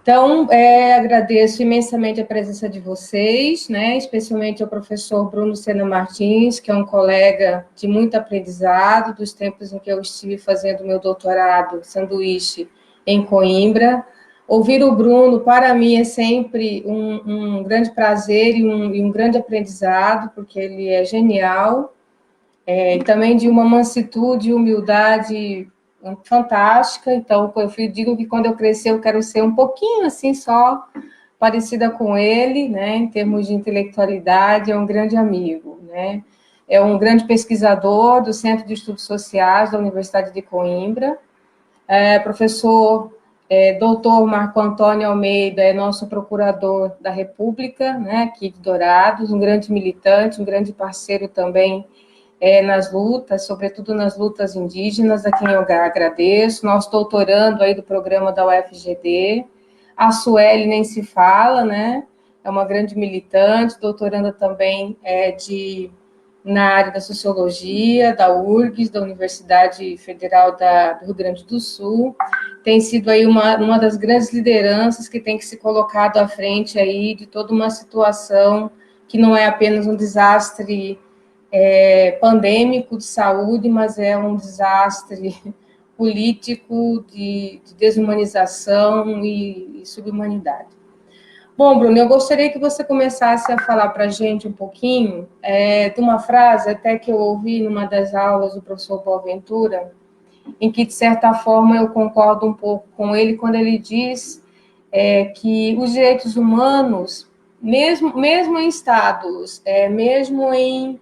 Então, agradeço imensamente a presença de vocês, né? Especialmente ao professor Bruno Sena Martins, que é um colega de muito aprendizado, dos tempos em que eu estive fazendo meu doutorado sanduíche em Coimbra. Ouvir o Bruno, para mim, é sempre um grande prazer e um grande aprendizado, porque ele é genial, e também de uma mansitude e humildade fantástica. Então, eu digo que quando eu crescer, eu quero ser um pouquinho assim só parecida com ele, né? Em termos de intelectualidade, é um grande amigo, né? É um grande pesquisador do Centro de Estudos Sociais da Universidade de Coimbra. Professor doutor Marco Antônio Almeida é nosso procurador da República, né? Aqui de Dourados, um grande militante, um grande parceiro também nas lutas, sobretudo nas lutas indígenas, a quem eu agradeço, nosso doutorando aí do programa da UFGD, a Sueli nem se fala, né? É uma grande militante, doutoranda também na área da sociologia, da URGS, da Universidade Federal do Rio Grande do Sul, tem sido aí uma das grandes lideranças que tem que se colocado à frente aí de toda uma situação que não é apenas um desastre pandêmico de saúde, mas é um desastre político de desumanização e subhumanidade. Bom, Bruno, eu gostaria que você começasse a falar para a gente um pouquinho de uma frase até que eu ouvi numa das aulas do professor Boaventura, em que, de certa forma, eu concordo um pouco com ele, quando ele diz que os direitos humanos, mesmo em estados, mesmo em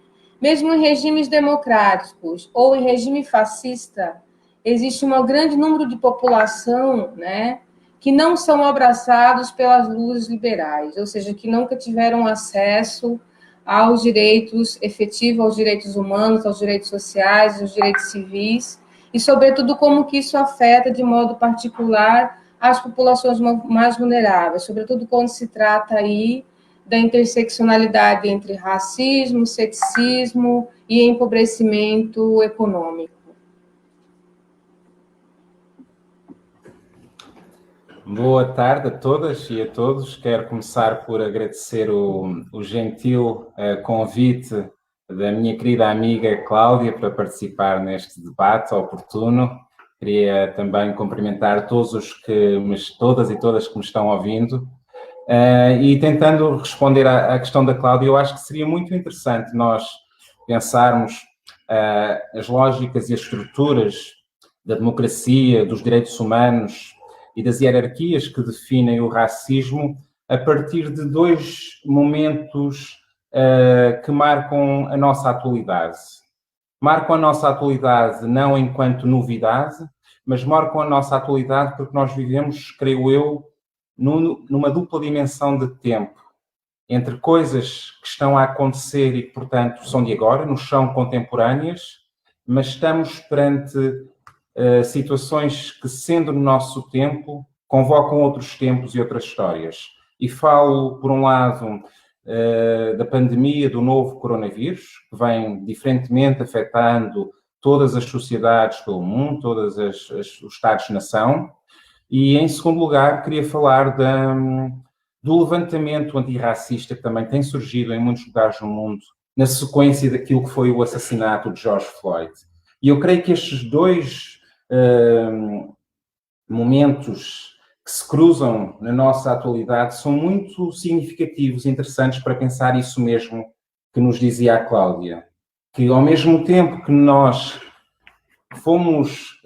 regimes democráticos ou em regime fascista, existe um grande número de população, né, que não são abraçados pelas luzes liberais, ou seja, que nunca tiveram acesso aos direitos efetivos, aos direitos humanos, aos direitos sociais, aos direitos civis, e, sobretudo, como que isso afeta, de modo particular, as populações mais vulneráveis, sobretudo quando se trata aí da interseccionalidade entre racismo, sexismo e empobrecimento econômico. Boa tarde a todas e a todos. Quero começar por agradecer o gentil convite da minha querida amiga Cláudia para participar neste debate oportuno. Queria também cumprimentar todas e todas que me estão ouvindo. E tentando responder à questão da Cláudia, eu acho que seria muito interessante nós pensarmos as lógicas e as estruturas da democracia, dos direitos humanos e das hierarquias que definem o racismo a partir de dois momentos que marcam a nossa atualidade. Marcam a nossa atualidade não enquanto novidade, mas marcam a nossa atualidade porque nós vivemos, creio eu, numa dupla dimensão de tempo, entre coisas que estão a acontecer e que, portanto, são de agora, nos são contemporâneas, mas estamos perante situações que, sendo no nosso tempo, convocam outros tempos e outras histórias. E falo, por um lado, da pandemia do novo coronavírus, que vem diferentemente afetando todas as sociedades pelo mundo, todos os Estados-nação. E, em segundo lugar, queria falar do levantamento antirracista que também tem surgido em muitos lugares no mundo, na sequência daquilo que foi o assassinato de George Floyd. E eu creio que estes dois momentos que se cruzam na nossa atualidade são muito significativos e interessantes para pensar isso mesmo que nos dizia a Cláudia, que ao mesmo tempo que nós fomos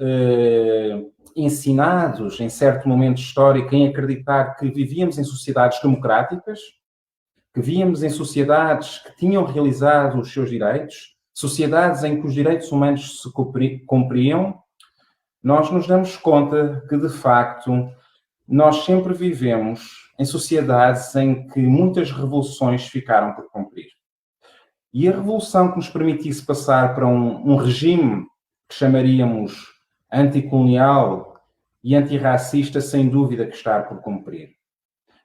ensinados em certo momento histórico em acreditar que vivíamos em sociedades democráticas, que vivíamos em sociedades que tinham realizado os seus direitos, sociedades em que os direitos humanos se cumpriam, nós nos damos conta que, de facto, nós sempre vivemos em sociedades em que muitas revoluções ficaram por cumprir. E a revolução que nos permitisse passar para um regime que chamaríamos anticolonial e antirracista, sem dúvida que está por cumprir.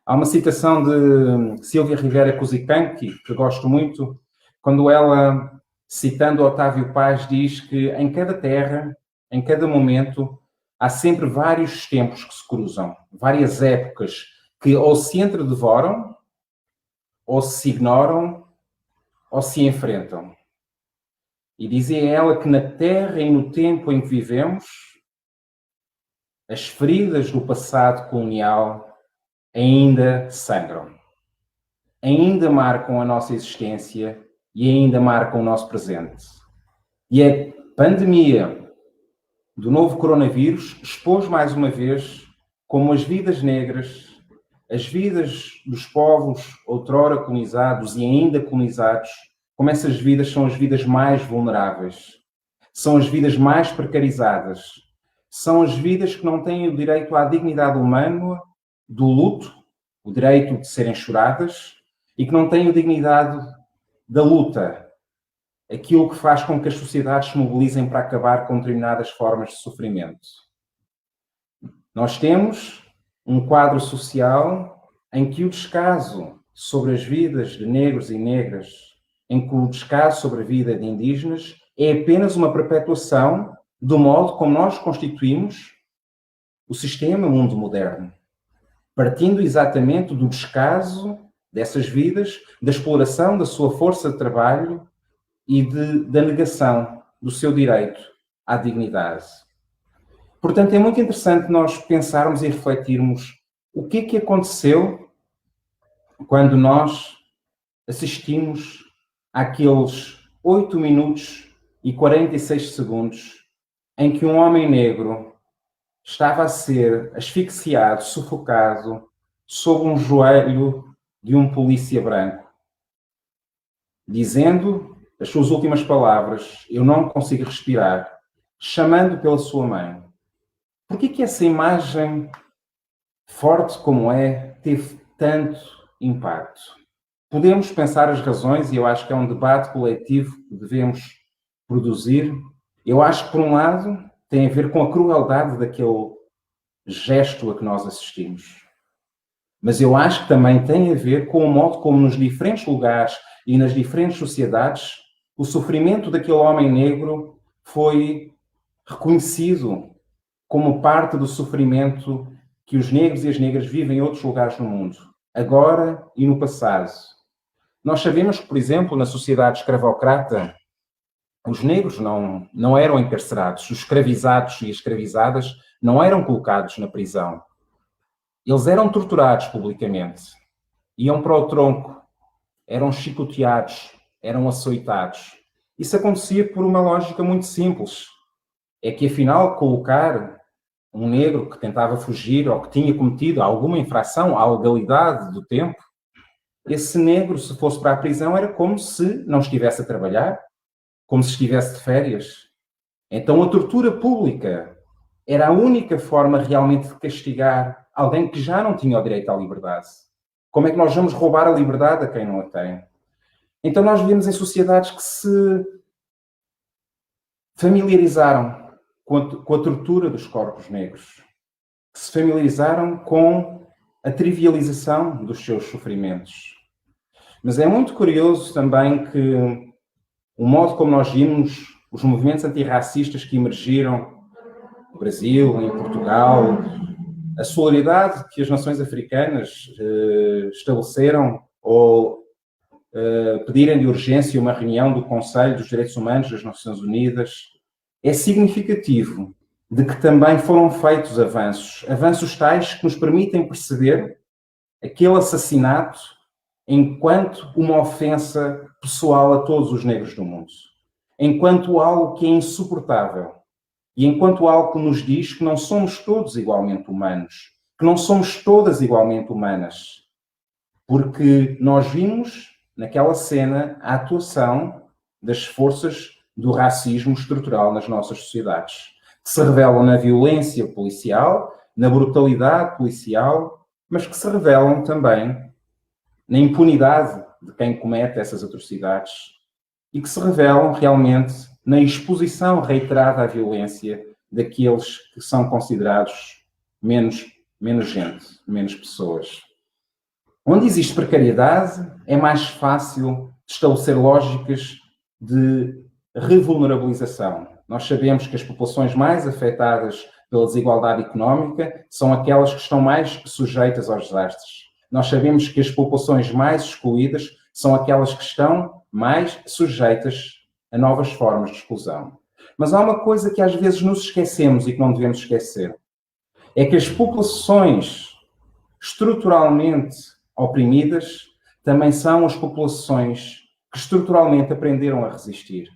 Há uma citação de Silvia Rivera Cusicanqui, que gosto muito, quando ela, citando Otávio Paz, diz que em cada terra, em cada momento, há sempre vários tempos que se cruzam, várias épocas que ou se entredevoram, ou se ignoram, ou se enfrentam. E dizia ela que na terra e no tempo em que vivemos, as feridas do passado colonial ainda sangram, ainda marcam a nossa existência e ainda marcam o nosso presente. E a pandemia do novo coronavírus expôs mais uma vez como as vidas negras, as vidas dos povos outrora colonizados e ainda colonizados, como essas vidas são as vidas mais vulneráveis, são as vidas mais precarizadas, são as vidas que não têm o direito à dignidade humana, do luto, o direito de serem choradas, e que não têm a dignidade da luta, aquilo que faz com que as sociedades se mobilizem para acabar com determinadas formas de sofrimento. Nós temos um quadro social em que o descaso sobre as vidas de negros e negras, em que o descaso sobre a vida de indígenas é apenas uma perpetuação do modo como nós constituímos o sistema mundo moderno, partindo exatamente do descaso dessas vidas, da exploração da sua força de trabalho e da negação do seu direito à dignidade. Portanto, é muito interessante nós pensarmos e refletirmos o que é que aconteceu quando nós assistimos àqueles 8 minutos e 46 segundos em que um homem negro estava a ser asfixiado, sufocado, sob um joelho de um polícia branco, dizendo as suas últimas palavras: "Eu não consigo respirar", chamando pela sua mãe. Por que essa imagem, forte como é, teve tanto impacto? Podemos pensar as razões, e eu acho que é um debate coletivo que devemos produzir. Eu acho que, por um lado, tem a ver com a crueldade daquele gesto a que nós assistimos. Mas eu acho que também tem a ver com o modo como nos diferentes lugares e nas diferentes sociedades o sofrimento daquele homem negro foi reconhecido como parte do sofrimento que os negros e as negras vivem em outros lugares no mundo, agora e no passado. Nós sabemos que, por exemplo, na sociedade escravocrata, os negros não eram encarcerados, os escravizados e escravizadas não eram colocados na prisão. Eles eram torturados publicamente, iam para o tronco, eram chicoteados, eram açoitados. Isso acontecia por uma lógica muito simples. É que, afinal, colocar um negro que tentava fugir ou que tinha cometido alguma infração à legalidade do tempo, esse negro, se fosse para a prisão, era como se não estivesse a trabalhar, como se estivesse de férias. Então, a tortura pública era a única forma realmente de castigar alguém que já não tinha o direito à liberdade. Como é que nós vamos roubar a liberdade a quem não a tem? Então, nós vivemos em sociedades que se familiarizaram com a tortura dos corpos negros, que se familiarizaram com a trivialização dos seus sofrimentos. Mas é muito curioso também que o modo como nós vimos os movimentos antirracistas que emergiram no Brasil, em Portugal, a solidariedade que as nações africanas estabeleceram ou pedirem de urgência uma reunião do Conselho dos Direitos Humanos das Nações Unidas, é significativo de que também foram feitos avanços tais que nos permitem perceber aquele assassinato enquanto uma ofensa pessoal a todos os negros do mundo, enquanto algo que é insuportável e enquanto algo que nos diz que não somos todos igualmente humanos, que não somos todas igualmente humanas, porque nós vimos naquela cena a atuação das forças do racismo estrutural nas nossas sociedades, que se revelam na violência policial, na brutalidade policial, mas que se revelam também na impunidade de quem comete essas atrocidades e que se revelam realmente na exposição reiterada à violência daqueles que são considerados menos gente, menos pessoas. Onde existe precariedade, é mais fácil estabelecer lógicas de revulnerabilização. Nós sabemos que as populações mais afetadas pela desigualdade económica, são aquelas que estão mais sujeitas aos desastres. Nós sabemos que as populações mais excluídas são aquelas que estão mais sujeitas a novas formas de exclusão. Mas há uma coisa que às vezes nos esquecemos e que não devemos esquecer. É que as populações estruturalmente oprimidas também são as populações que estruturalmente aprenderam a resistir.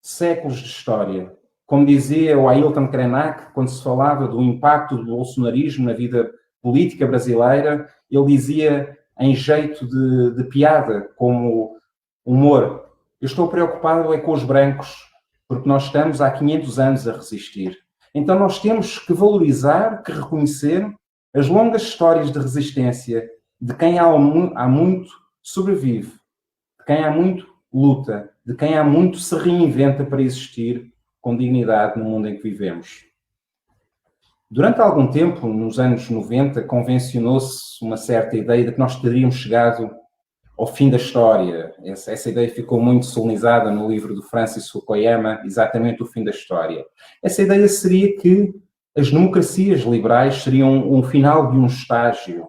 Séculos de história. Como dizia o Ailton Krenak, quando se falava do impacto do bolsonarismo na vida política brasileira, ele dizia em jeito de piada, como humor: eu estou preocupado é com os brancos, porque nós estamos há 500 anos a resistir. Então nós temos que valorizar, que reconhecer as longas histórias de resistência de quem há muito sobrevive, de quem há muito luta, de quem há muito se reinventa para existir com dignidade no mundo em que vivemos. Durante algum tempo, nos anos 90, convencionou-se uma certa ideia de que nós teríamos chegado ao fim da história. Essa ideia ficou muito solenizada no livro do Francis Fukuyama, exatamente o fim da história. Essa ideia seria que as democracias liberais seriam um final de um estágio.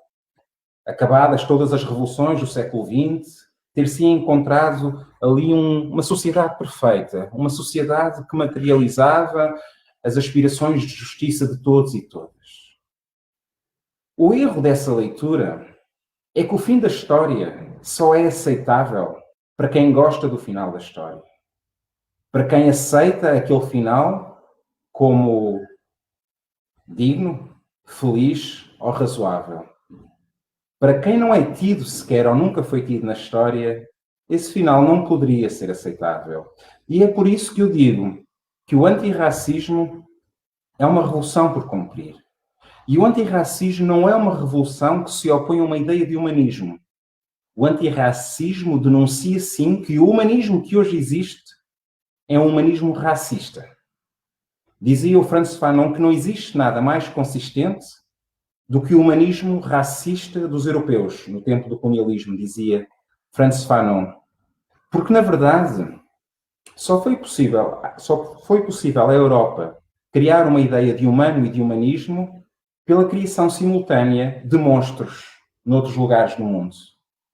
Acabadas todas as revoluções do século XX, ter-se encontrado ali uma sociedade perfeita, uma sociedade que materializava as aspirações de justiça de todos e todas. O erro dessa leitura é que o fim da história só é aceitável para quem gosta do final da história. Para quem aceita aquele final como digno, feliz ou razoável. Para quem não é tido sequer ou nunca foi tido na história, esse final não poderia ser aceitável. E é por isso que eu digo que o antirracismo é uma revolução por cumprir. E o antirracismo não é uma revolução que se opõe a uma ideia de humanismo. O antirracismo denuncia, sim, que o humanismo que hoje existe é um humanismo racista. Dizia o Frantz Fanon que não existe nada mais consistente do que o humanismo racista dos europeus, no tempo do colonialismo, dizia Frantz Fanon. Porque, na verdade, só foi possível à Europa criar uma ideia de humano e de humanismo pela criação simultânea de monstros noutros lugares do mundo.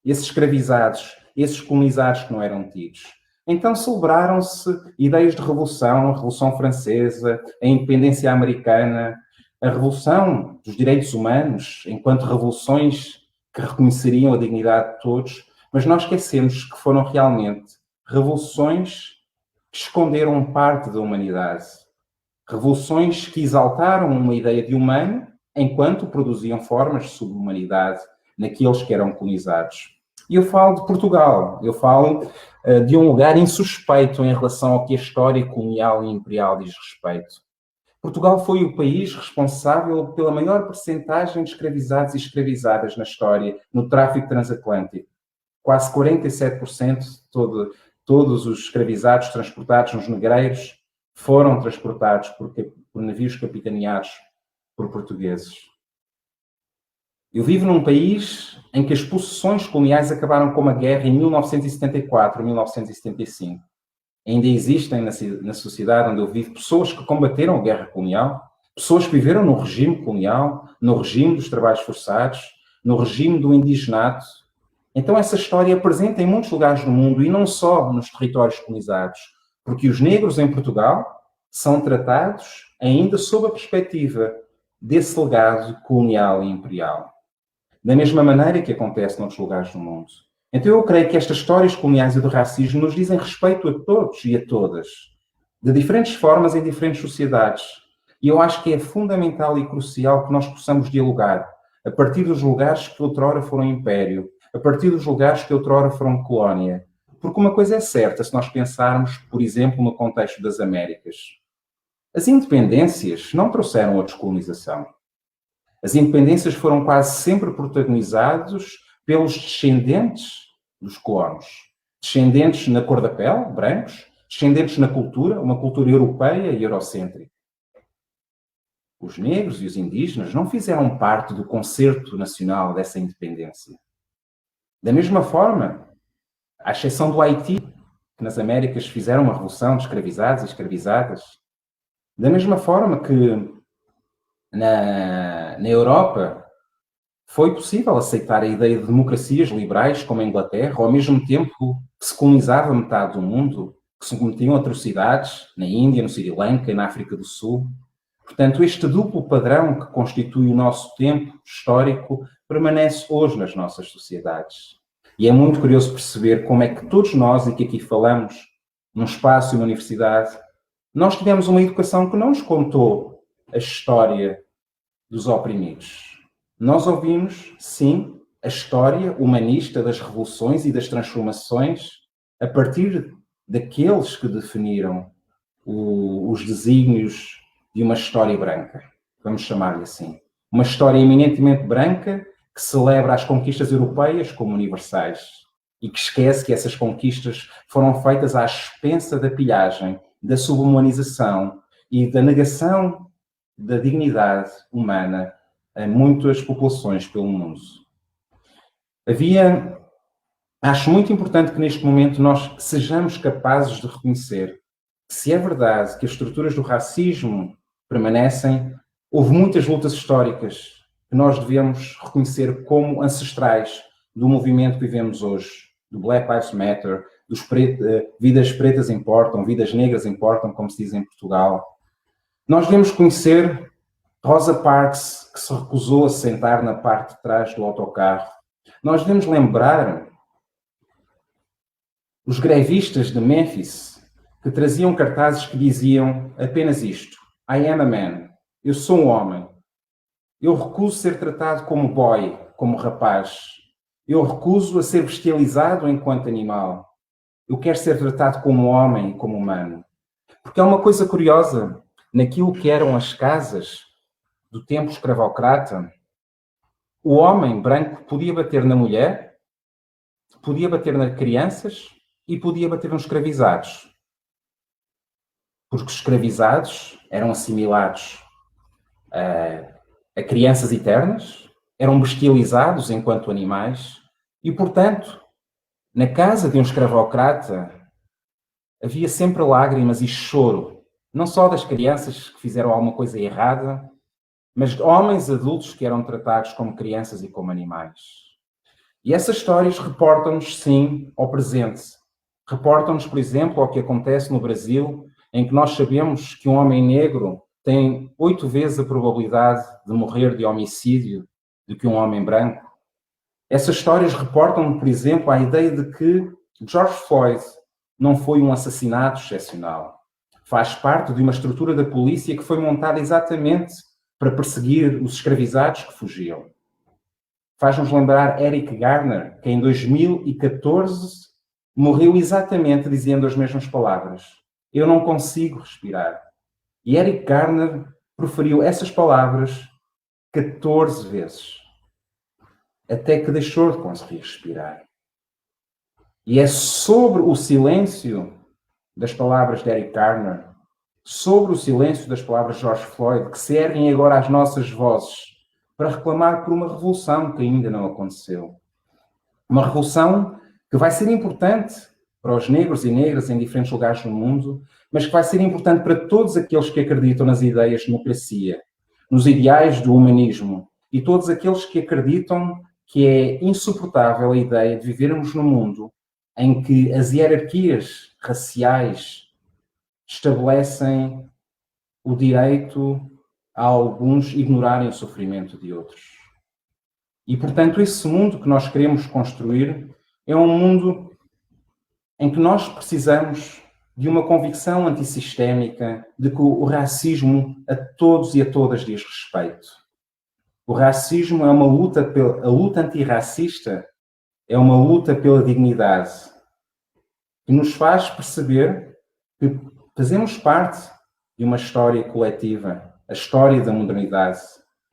Esses escravizados, esses colonizados que não eram tidos. Então celebraram-se ideias de revolução, a Revolução Francesa, a independência americana, a Revolução dos Direitos Humanos, enquanto revoluções que reconheceriam a dignidade de todos, mas nós esquecemos que foram realmente revoluções que esconderam parte da humanidade. Revoluções que exaltaram uma ideia de humano enquanto produziam formas de subhumanidade naqueles que eram colonizados. E eu falo de Portugal, eu falo de um lugar insuspeito em relação ao que a história colonial e imperial diz respeito. Portugal foi o país responsável pela maior percentagem de escravizados e escravizadas na história, no tráfico transatlântico. Quase 47% de todos os escravizados transportados nos negreiros foram transportados por navios capitaneados por portugueses. Eu vivo num país em que as possessões coloniais acabaram com uma guerra em 1974, 1975. Ainda existem na sociedade onde eu vivo pessoas que combateram a guerra colonial, pessoas que viveram no regime colonial, no regime dos trabalhos forçados, no regime do indigenato. Então essa história é presente em muitos lugares do mundo e não só nos territórios colonizados, porque os negros em Portugal são tratados ainda sob a perspectiva desse legado colonial e imperial. Da mesma maneira que acontece noutros lugares do mundo. Então eu creio que estas histórias coloniais e do racismo nos dizem respeito a todos e a todas, de diferentes formas em diferentes sociedades. E eu acho que é fundamental e crucial que nós possamos dialogar a partir dos lugares que outrora foram império, a partir dos lugares que outrora foram colónia. Porque uma coisa é certa, se nós pensarmos, por exemplo, no contexto das Américas. As independências não trouxeram a descolonização. As independências foram quase sempre protagonizadas pelos descendentes dos colonos. Descendentes na cor da pele, brancos, descendentes na cultura, uma cultura europeia e eurocêntrica. Os negros e os indígenas não fizeram parte do concerto nacional dessa independência. Da mesma forma, à exceção do Haiti, que nas Américas fizeram uma revolução de escravizados e escravizadas, da mesma forma que na Europa, foi possível aceitar a ideia de democracias liberais como a Inglaterra, ao mesmo tempo que se colonizava metade do mundo, que se cometiam atrocidades na Índia, no Sri Lanka e na África do Sul. Portanto, este duplo padrão que constitui o nosso tempo histórico permanece hoje nas nossas sociedades. E é muito curioso perceber como é que todos nós, e que aqui falamos num espaço e uma universidade, nós tivemos uma educação que não nos contou a história dos oprimidos. Nós ouvimos, sim, a história humanista das revoluções e das transformações a partir daqueles que definiram os desígnios de uma história branca, vamos chamar-lhe assim. Uma história eminentemente branca que celebra as conquistas europeias como universais e que esquece que essas conquistas foram feitas à expensa da pilhagem, da subhumanização e da negação da dignidade humana a muitas populações pelo mundo. Acho muito importante que neste momento nós sejamos capazes de reconhecer que, se é verdade que as estruturas do racismo permanecem, houve muitas lutas históricas que nós devemos reconhecer como ancestrais do movimento que vivemos hoje, do Black Lives Matter, vidas pretas importam, vidas negras importam, como se diz em Portugal. Nós devemos conhecer Rosa Parks, que se recusou a sentar na parte de trás do autocarro. Nós devemos lembrar os grevistas de Memphis, que traziam cartazes que diziam apenas isto: I am a man. Eu sou um homem. Eu recuso ser tratado como boy, como rapaz. Eu recuso a ser bestializado enquanto animal. Eu quero ser tratado como homem e como humano. Porque há uma coisa curiosa naquilo que eram as casas do tempo escravocrata. O homem branco podia bater na mulher, podia bater nas crianças e podia bater nos escravizados. Porque os escravizados eram assimilados a crianças eternas, eram bestializados enquanto animais e, portanto, na casa de um escravocrata havia sempre lágrimas e choro, não só das crianças que fizeram alguma coisa errada, mas de homens adultos que eram tratados como crianças e como animais. E essas histórias reportam-nos, sim, ao presente. Reportam-nos, por exemplo, ao que acontece no Brasil, em que nós sabemos que um homem negro tem 8 vezes a probabilidade de morrer de homicídio do que um homem branco. Essas histórias reportam, por exemplo, a ideia de que George Floyd não foi um assassinato excepcional. Faz parte de uma estrutura da polícia que foi montada exatamente para perseguir os escravizados que fugiam. Faz-nos lembrar Eric Garner, que em 2014 morreu exatamente dizendo as mesmas palavras: eu não consigo respirar. E Eric Garner proferiu essas palavras 14 vezes, até que deixou de conseguir respirar. E é sobre o silêncio das palavras de Eric Garner, sobre o silêncio das palavras de George Floyd, que se erguem agora as nossas vozes para reclamar por uma revolução que ainda não aconteceu. Uma revolução que vai ser importante para os negros e negras em diferentes lugares do mundo, mas que vai ser importante para todos aqueles que acreditam nas ideias de democracia, nos ideais do humanismo, e todos aqueles que acreditam que é insuportável a ideia de vivermos num mundo em que as hierarquias raciais estabelecem o direito a alguns ignorarem o sofrimento de outros. E, portanto, esse mundo que nós queremos construir é um mundo em que nós precisamos de uma convicção antissistémica de que o racismo a todos e a todas diz respeito. O racismo é uma luta, a luta antirracista é uma luta pela dignidade, que nos faz perceber que fazemos parte de uma história coletiva, a história da modernidade,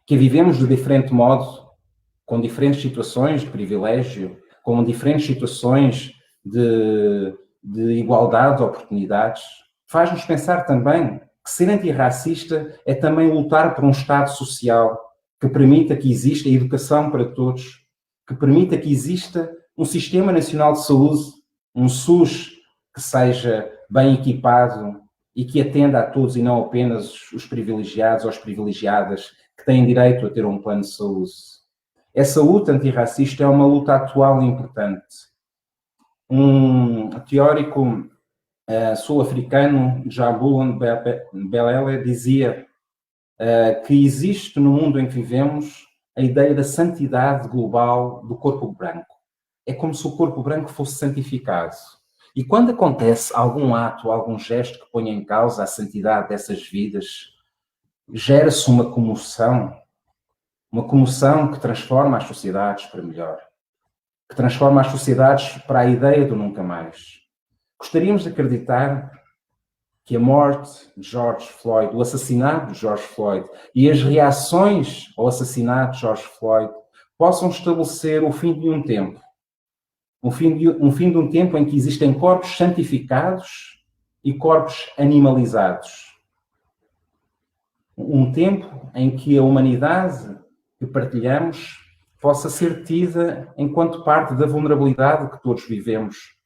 que a vivemos de diferente modo, com diferentes situações de privilégio, com diferentes situações de igualdade de oportunidades. Faz-nos pensar também que ser antirracista é também lutar por um Estado social que permita que exista educação para todos, que permita que exista um Sistema Nacional de Saúde, um SUS que seja bem equipado e que atenda a todos e não apenas os privilegiados ou as privilegiadas, que que têm direito a ter um plano de saúde. Essa luta antirracista é uma luta atual e importante. Um teórico sul-africano, Jabu Belele, dizia que existe no mundo em que vivemos a ideia da santidade global do corpo branco. É como se o corpo branco fosse santificado. E quando acontece algum ato, algum gesto que ponha em causa a santidade dessas vidas, gera-se uma comoção que transforma as sociedades para melhor, que transforma as sociedades para a ideia do nunca mais. Gostaríamos de acreditar que a morte de George Floyd, o assassinato de George Floyd e as reações ao assassinato de George Floyd possam estabelecer o fim de um tempo. Um fim de um tempo em que existem corpos santificados e corpos animalizados. Um tempo em que a humanidade que partilhamos possa ser tida enquanto parte da vulnerabilidade que todos vivemos,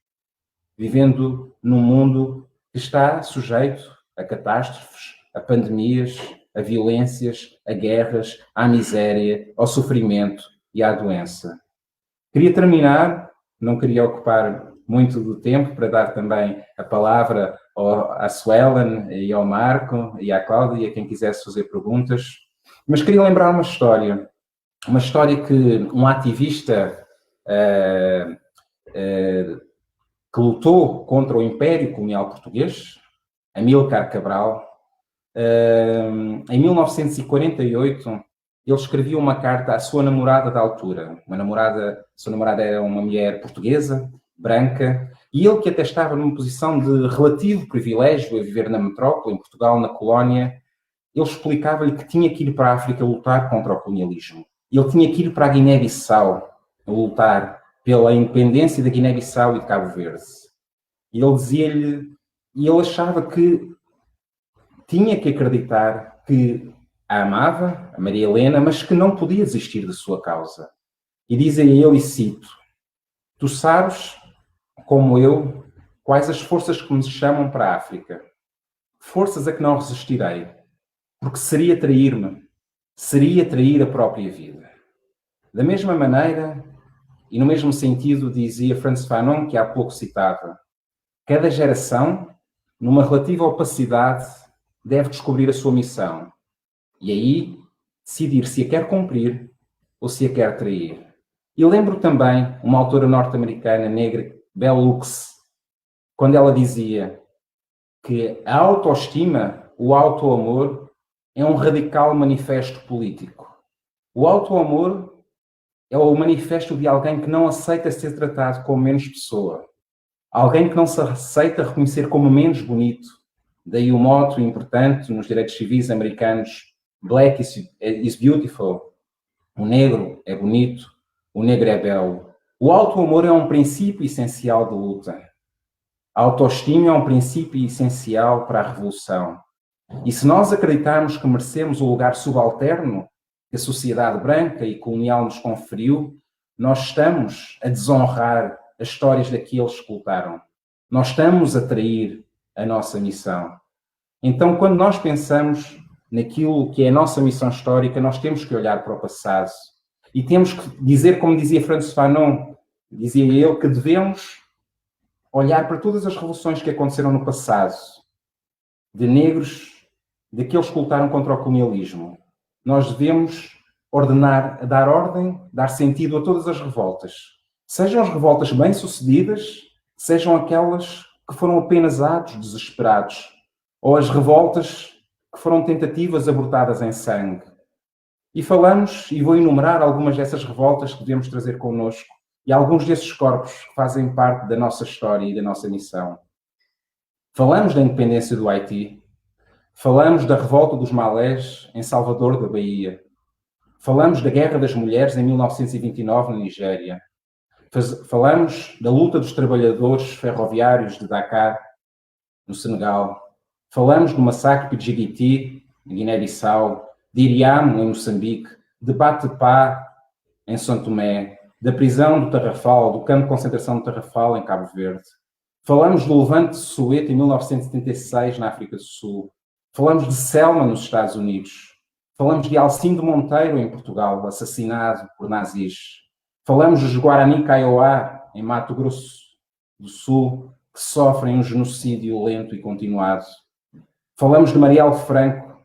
vivendo num mundo que está sujeito a catástrofes, a pandemias, a violências, a guerras, à miséria, ao sofrimento e à doença. Queria terminar, não queria ocupar muito do tempo para dar também a palavra à Suelen e ao Marco e à Cláudia e a quem quisesse fazer perguntas, mas queria lembrar uma história que um ativista que lutou contra o Império Colonial Português, Amílcar Cabral, em 1948, ele escrevia uma carta à sua namorada da altura. A sua namorada era uma mulher portuguesa, branca, e ele que até estava numa posição de relativo privilégio a viver na metrópole, em Portugal, na colónia, ele explicava-lhe que tinha que ir para a África lutar contra o colonialismo. Ele tinha que ir para a Guiné-Bissau a lutar pela independência da Guiné-Bissau e de Cabo Verde. E ele dizia-lhe, e ele achava que tinha que acreditar que a amava, a Maria Helena, mas que não podia desistir da sua causa. E dizia ele, e cito, tu sabes, como eu, quais as forças que me chamam para a África. Forças a que não resistirei, porque seria trair-me, seria trair a própria vida. Da mesma maneira, e no mesmo sentido, dizia Frantz Fanon, que há pouco citava, cada geração, numa relativa opacidade, deve descobrir a sua missão e aí decidir se a quer cumprir ou se a quer trair. E lembro também uma autora norte-americana negra, Bell Hooks, quando ela dizia que a autoestima, o autoamor, é um radical manifesto político. O autoamor é o manifesto de alguém que não aceita ser tratado como menos pessoa. Alguém que não se aceita reconhecer como menos bonito. Daí o moto importante nos direitos civis americanos, Black is beautiful. O negro é bonito, o negro é belo. O autoamor é um princípio essencial de luta. A autoestima é um princípio essencial para a revolução. E se nós acreditarmos que merecemos o lugar subalterno que a sociedade branca e colonial nos conferiu, nós estamos a desonrar as histórias daqueles que lutaram. Nós estamos a trair a nossa missão. Então, quando nós pensamos naquilo que é a nossa missão histórica, nós temos que olhar para o passado. E temos que dizer, como dizia Frantz Fanon, dizia ele, que devemos olhar para todas as revoluções que aconteceram no passado, de negros, daqueles que lutaram contra o colonialismo. Nós devemos ordenar, dar ordem, dar sentido a todas as revoltas. Sejam as revoltas bem-sucedidas, sejam aquelas que foram apenas atos desesperados, ou as revoltas que foram tentativas abortadas em sangue. E falamos, e vou enumerar algumas dessas revoltas que devemos trazer connosco, e alguns desses corpos que fazem parte da nossa história e da nossa missão. Falamos da independência do Haiti, falamos da revolta dos Malés em Salvador da Bahia, falamos da Guerra das Mulheres em 1929 na Nigéria, falamos da luta dos trabalhadores ferroviários de Dakar, no Senegal, falamos do massacre de Djibouti, em Guiné-Bissau, de Iriamo, em Moçambique, de Batepá, em São Tomé, da prisão do Tarrafal, do campo de concentração do Tarrafal, em Cabo Verde. Falamos do levante de Soweto, em 1976, na África do Sul. Falamos de Selma, nos Estados Unidos. Falamos de Alcindo Monteiro, em Portugal, assassinado por nazis. Falamos dos Guarani Kaiowá, em Mato Grosso do Sul, que sofrem um genocídio lento e continuado. Falamos de Marielle Franco.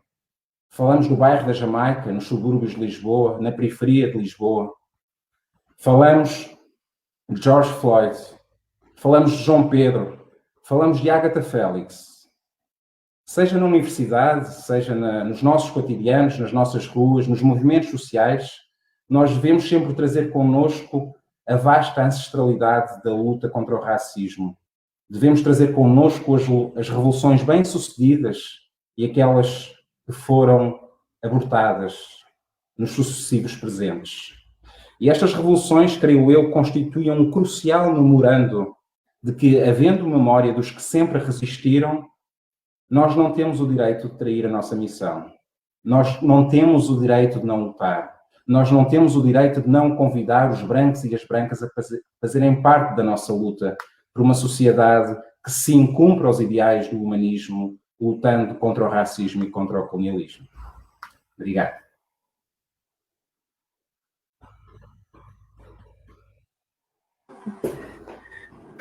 Falamos do bairro da Jamaica, nos subúrbios de Lisboa, na periferia de Lisboa. Falamos de George Floyd. Falamos de João Pedro. Falamos de Agatha Félix. Seja na universidade, seja nos nossos cotidianos, nas nossas ruas, nos movimentos sociais, nós devemos sempre trazer connosco a vasta ancestralidade da luta contra o racismo. Devemos trazer connosco as revoluções bem-sucedidas e aquelas que foram abortadas nos sucessivos presentes. E estas revoluções, creio eu, constituem um crucial memorando de que, havendo memória dos que sempre resistiram, nós não temos o direito de trair a nossa missão. Nós não temos o direito de não lutar. Nós não temos o direito de não convidar os brancos e as brancas a fazerem parte da nossa luta por uma sociedade que sim cumpra os ideais do humanismo, lutando contra o racismo e contra o colonialismo. Obrigado.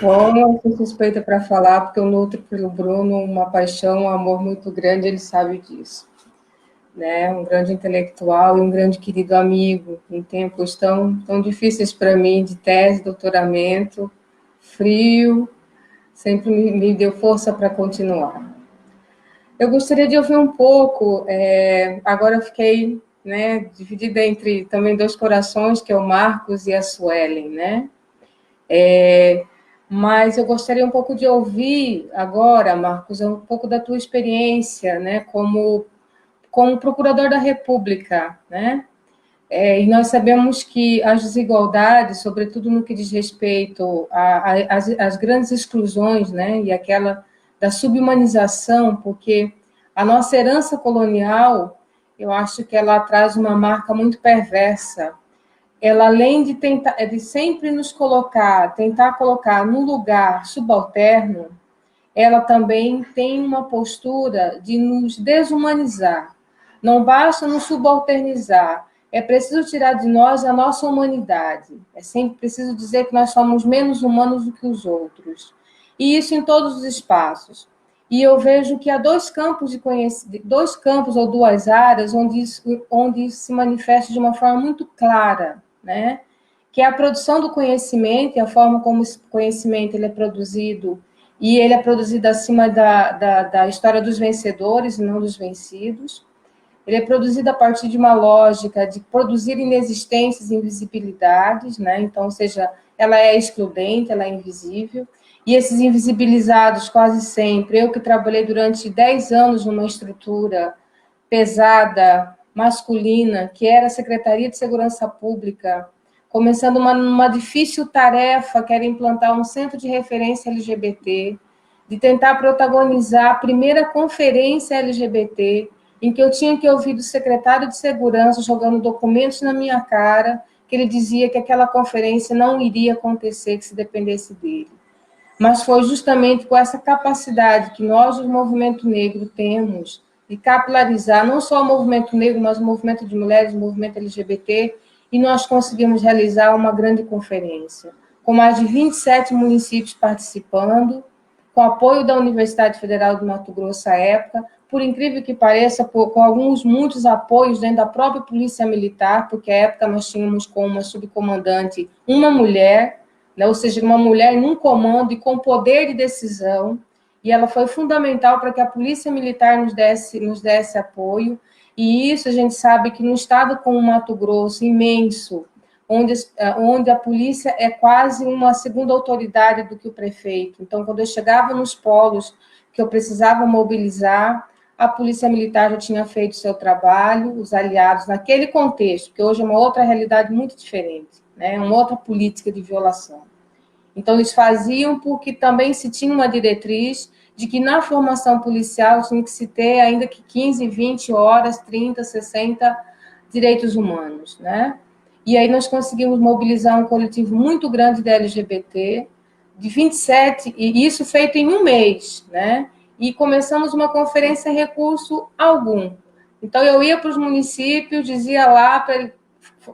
Bom, eu sou suspeita para falar, porque eu nutro pelo Bruno uma paixão, um amor muito grande, ele sabe disso. Né? Um grande intelectual e um grande querido amigo, em tempos tão difíceis para mim, de tese, doutoramento, frio, sempre me deu força para continuar. Eu gostaria de ouvir um pouco, agora eu fiquei, né, dividida entre também dois corações, que é o Marcos e a Suelen, né? Mas eu gostaria um pouco de ouvir agora, Marcos, um pouco da tua experiência, né, como procurador da República, né? E nós sabemos que as desigualdades, sobretudo no que diz respeito às grandes exclusões, né, e aquela da subhumanização, porque a nossa herança colonial, eu acho que ela traz uma marca muito perversa. Ela, além de de sempre nos tentar colocar no lugar subalterno, ela também tem uma postura de nos desumanizar. Não basta nos subalternizar, é preciso tirar de nós a nossa humanidade. É sempre preciso dizer que nós somos menos humanos do que os outros. E isso em todos os espaços. E eu vejo que há dois campos ou duas áreas onde isso se manifesta de uma forma muito clara, né? Que é a produção do conhecimento e a forma como esse conhecimento ele é produzido, e ele é produzido acima da história dos vencedores e não dos vencidos. Ele é produzido a partir de uma lógica de produzir inexistências e invisibilidades, né? Então, ou seja, ela é excludente, ela é invisível, e esses invisibilizados quase sempre, eu que trabalhei durante 10 anos numa estrutura pesada, masculina, que era a Secretaria de Segurança Pública, começando uma difícil tarefa, que era implantar um centro de referência LGBT, de tentar protagonizar a primeira conferência LGBT, em que eu tinha que ouvir do secretário de Segurança, jogando documentos na minha cara, que ele dizia que aquela conferência não iria acontecer, que se dependesse dele. Mas foi justamente com essa capacidade que nós, do movimento negro, temos de capilarizar não só o movimento negro, mas o movimento de mulheres, o movimento LGBT, e nós conseguimos realizar uma grande conferência, com mais de 27 municípios participando, com apoio da Universidade Federal do Mato Grosso à época, por incrível que pareça, com muitos apoios dentro da própria Polícia Militar, porque à época nós tínhamos como uma subcomandante uma mulher, né, ou seja, uma mulher num comando e com poder de decisão, e ela foi fundamental para que a Polícia Militar nos desse apoio, e isso a gente sabe que num estado como o Mato Grosso, imenso, onde a polícia é quase uma segunda autoridade do que o prefeito. Então, quando eu chegava nos polos que eu precisava mobilizar, a Polícia Militar já tinha feito seu trabalho, os aliados, naquele contexto, que hoje é uma outra realidade muito diferente, né? Uma outra política de violação. Então, eles faziam porque também se tinha uma diretriz de que na formação policial tinha que se ter, ainda que 15, 20 horas, 30, 60 direitos humanos, né? E aí nós conseguimos mobilizar um coletivo muito grande da LGBT, de 27, e isso feito em um mês, né? E começamos uma conferência sem recurso algum. Então, eu ia para os municípios, dizia lá,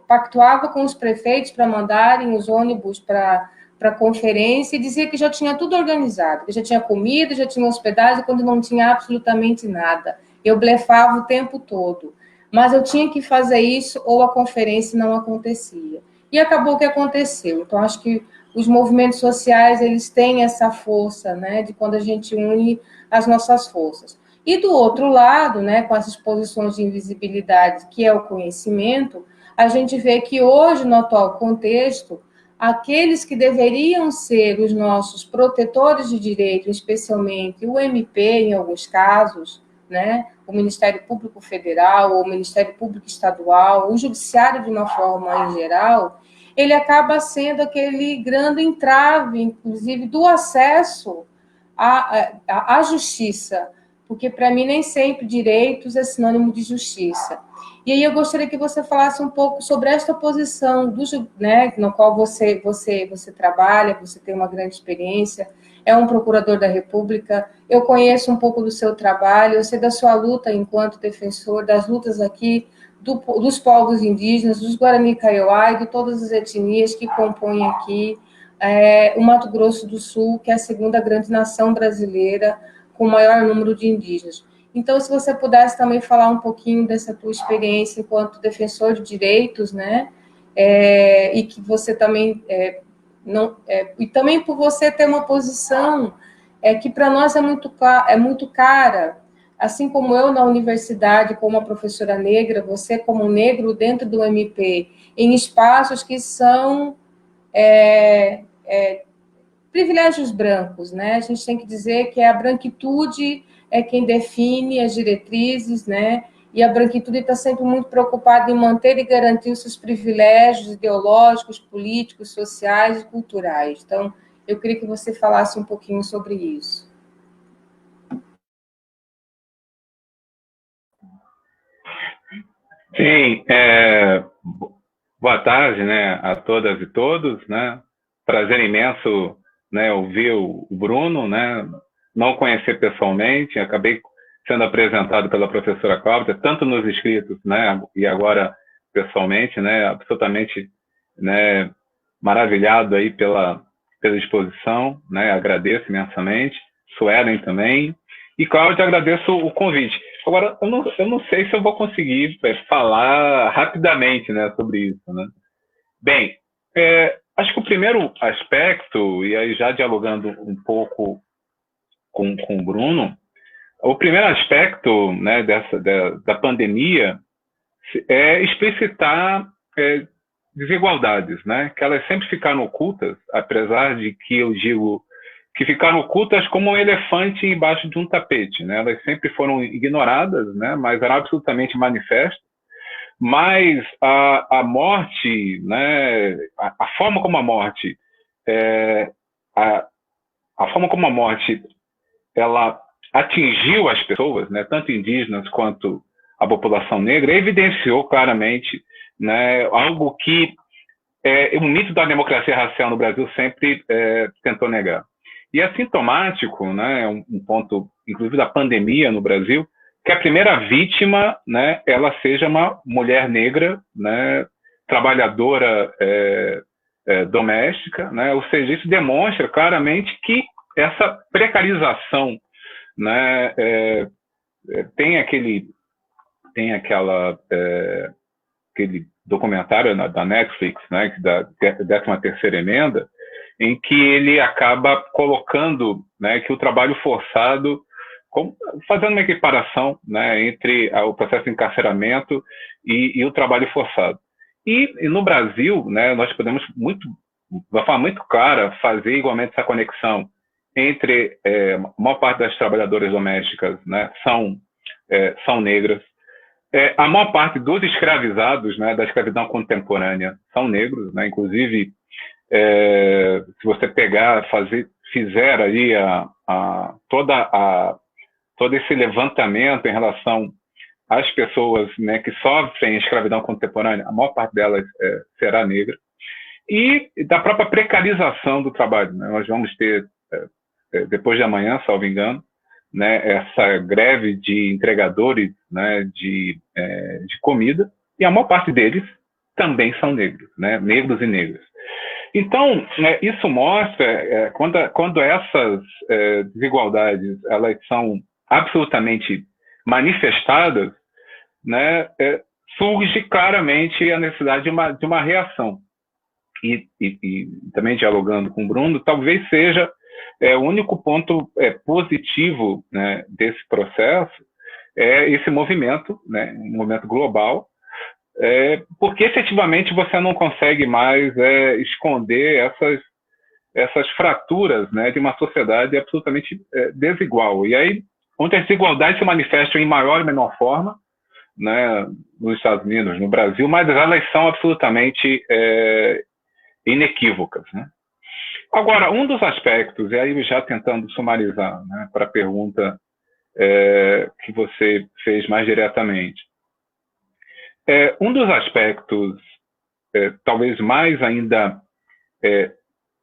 pactuava com os prefeitos para mandarem os ônibus para a conferência e dizia que já tinha tudo organizado, que já tinha comida, já tinha hospedagem, quando não tinha absolutamente nada. Eu blefava o tempo todo. Mas eu tinha que fazer isso ou a conferência não acontecia. E acabou que aconteceu. Então, acho que os movimentos sociais, eles têm essa força, né, de quando a gente une as nossas forças. E do outro lado, né, com essas posições de invisibilidade, que é o conhecimento, a gente vê que hoje, no atual contexto, aqueles que deveriam ser os nossos protetores de direito, especialmente o MP, em alguns casos, né, o Ministério Público Federal, ou o Ministério Público Estadual, o Judiciário de uma forma em geral, ele acaba sendo aquele grande entrave, inclusive, do acesso à justiça, porque para mim nem sempre direitos é sinônimo de justiça. E aí eu gostaria que você falasse um pouco sobre esta posição, né, no qual você trabalha, você tem uma grande experiência, é um procurador da República, eu conheço um pouco do seu trabalho, eu sei da sua luta enquanto defensor, das lutas aqui dos povos indígenas, dos Guarani Kaiowá e de todas as etnias que compõem aqui o Mato Grosso do Sul, que é a segunda grande nação brasileira com o maior número de indígenas. Então, se você pudesse também falar um pouquinho dessa tua experiência enquanto defensor de direitos, né? E que você também e também por você ter uma posição que para nós é muito cara, assim como eu na universidade, como uma professora negra, você como um negro dentro do MP, em espaços que são privilégios brancos, né? A gente tem que dizer que a branquitude é quem define as diretrizes, né? E a branquitude está sempre muito preocupada em manter e garantir os seus privilégios ideológicos, políticos, sociais e culturais. Então, eu queria que você falasse um pouquinho sobre isso. Sim, boa tarde, né, a todas e todos, né? Prazer imenso, né, ouvir o Bruno, né? Não conhecer pessoalmente, acabei sendo apresentado pela professora Cláudia, tanto nos escritos, né, e agora pessoalmente, né, absolutamente, né, maravilhado aí pela exposição, né? Agradeço imensamente, Suelen também, e Cláudia, agradeço o convite. Agora, eu não sei se eu vou conseguir falar rapidamente, né, sobre isso, né? Bem, acho que o primeiro aspecto, e aí já dialogando um pouco com o Bruno, o primeiro aspecto, né, da pandemia é explicitar desigualdades, né, que elas sempre ficaram ocultas, apesar de que eu digo que ficaram ocultas como um elefante embaixo de um tapete, né? Elas sempre foram ignoradas, né? Mas eram absolutamente manifestas. Mas a morte, né? A forma como a morte, a forma como a morte, ela atingiu as pessoas, né? Tanto indígenas quanto a população negra, evidenciou claramente, né? Algo que o mito da democracia racial no Brasil sempre tentou negar. E é sintomático, né, um ponto, inclusive, da pandemia no Brasil, que a primeira vítima, né, ela seja uma mulher negra, né, trabalhadora doméstica, né, ou seja, isso demonstra claramente que essa precarização, né, tem aquele documentário da Netflix, né, da 13ª emenda, em que ele acaba colocando, né, que o trabalho forçado, fazendo uma equiparação, né, entre o processo de encarceramento e o trabalho forçado. E no Brasil, né, nós podemos, de uma forma muito clara, fazer igualmente essa conexão entre a maior parte das trabalhadoras domésticas, né, são negras. A maior parte dos escravizados, né, da escravidão contemporânea são negros, né, inclusive se você fizer aí todo esse levantamento em relação às pessoas, né, que sofrem escravidão contemporânea, a maior parte delas será negra, e da própria precarização do trabalho, né? Nós vamos ter, depois de amanhã, salvo engano, né, essa greve de entregadores, né, de comida, e a maior parte deles também são negros, né, negros e negras. Então, isso mostra, quando essas desigualdades elas são absolutamente manifestadas, né, surge claramente a necessidade de uma reação. E também dialogando com o Bruno, talvez seja o único ponto positivo, né, desse processo, esse movimento, né, um movimento global, porque efetivamente você não consegue mais esconder essas fraturas, né, de uma sociedade absolutamente desigual. E aí, onde as desigualdades se manifestam em maior ou menor forma, né, nos Estados Unidos, no Brasil, mas elas são absolutamente inequívocas, né? Agora, um dos aspectos, e aí já tentando sumarizar, né, para a pergunta que você fez mais diretamente, um dos aspectos talvez mais ainda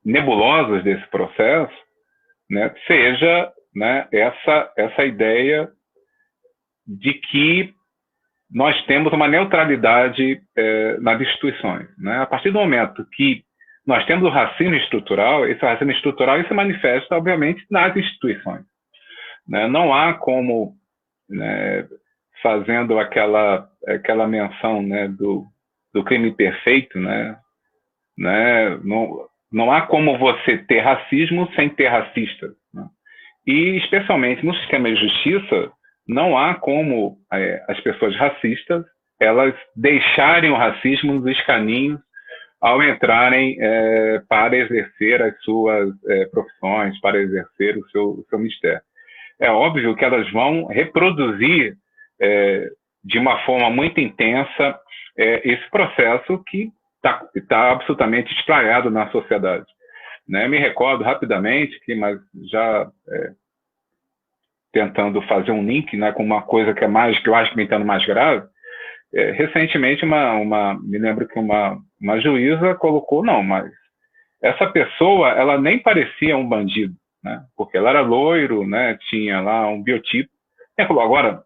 nebulosos desse processo, né, seja, né, essa ideia de que nós temos uma neutralidade nas instituições, né? A partir do momento que nós temos o racismo estrutural, esse racismo estrutural se manifesta, obviamente, nas instituições, né? Não há como, né, fazendo aquela menção, né, do crime perfeito, né? Não há como você ter racismo sem ter racistas, né? E, especialmente no sistema de justiça, não há como as pessoas racistas elas deixarem o racismo nos escaninhos ao entrarem para exercer as suas profissões, para exercer o seu ministério. É óbvio que elas vão reproduzir de uma forma muito intensa esse processo que está absolutamente espraiado na sociedade, né? Me recordo rapidamente, mas já tentando fazer um link, né, com uma coisa que eu acho que me entendo mais grave. Recentemente, me lembro que uma juíza colocou, não, mas essa pessoa, ela nem parecia um bandido, né, porque ela era loiro, né, tinha lá um biotipo. Ela falou, agora,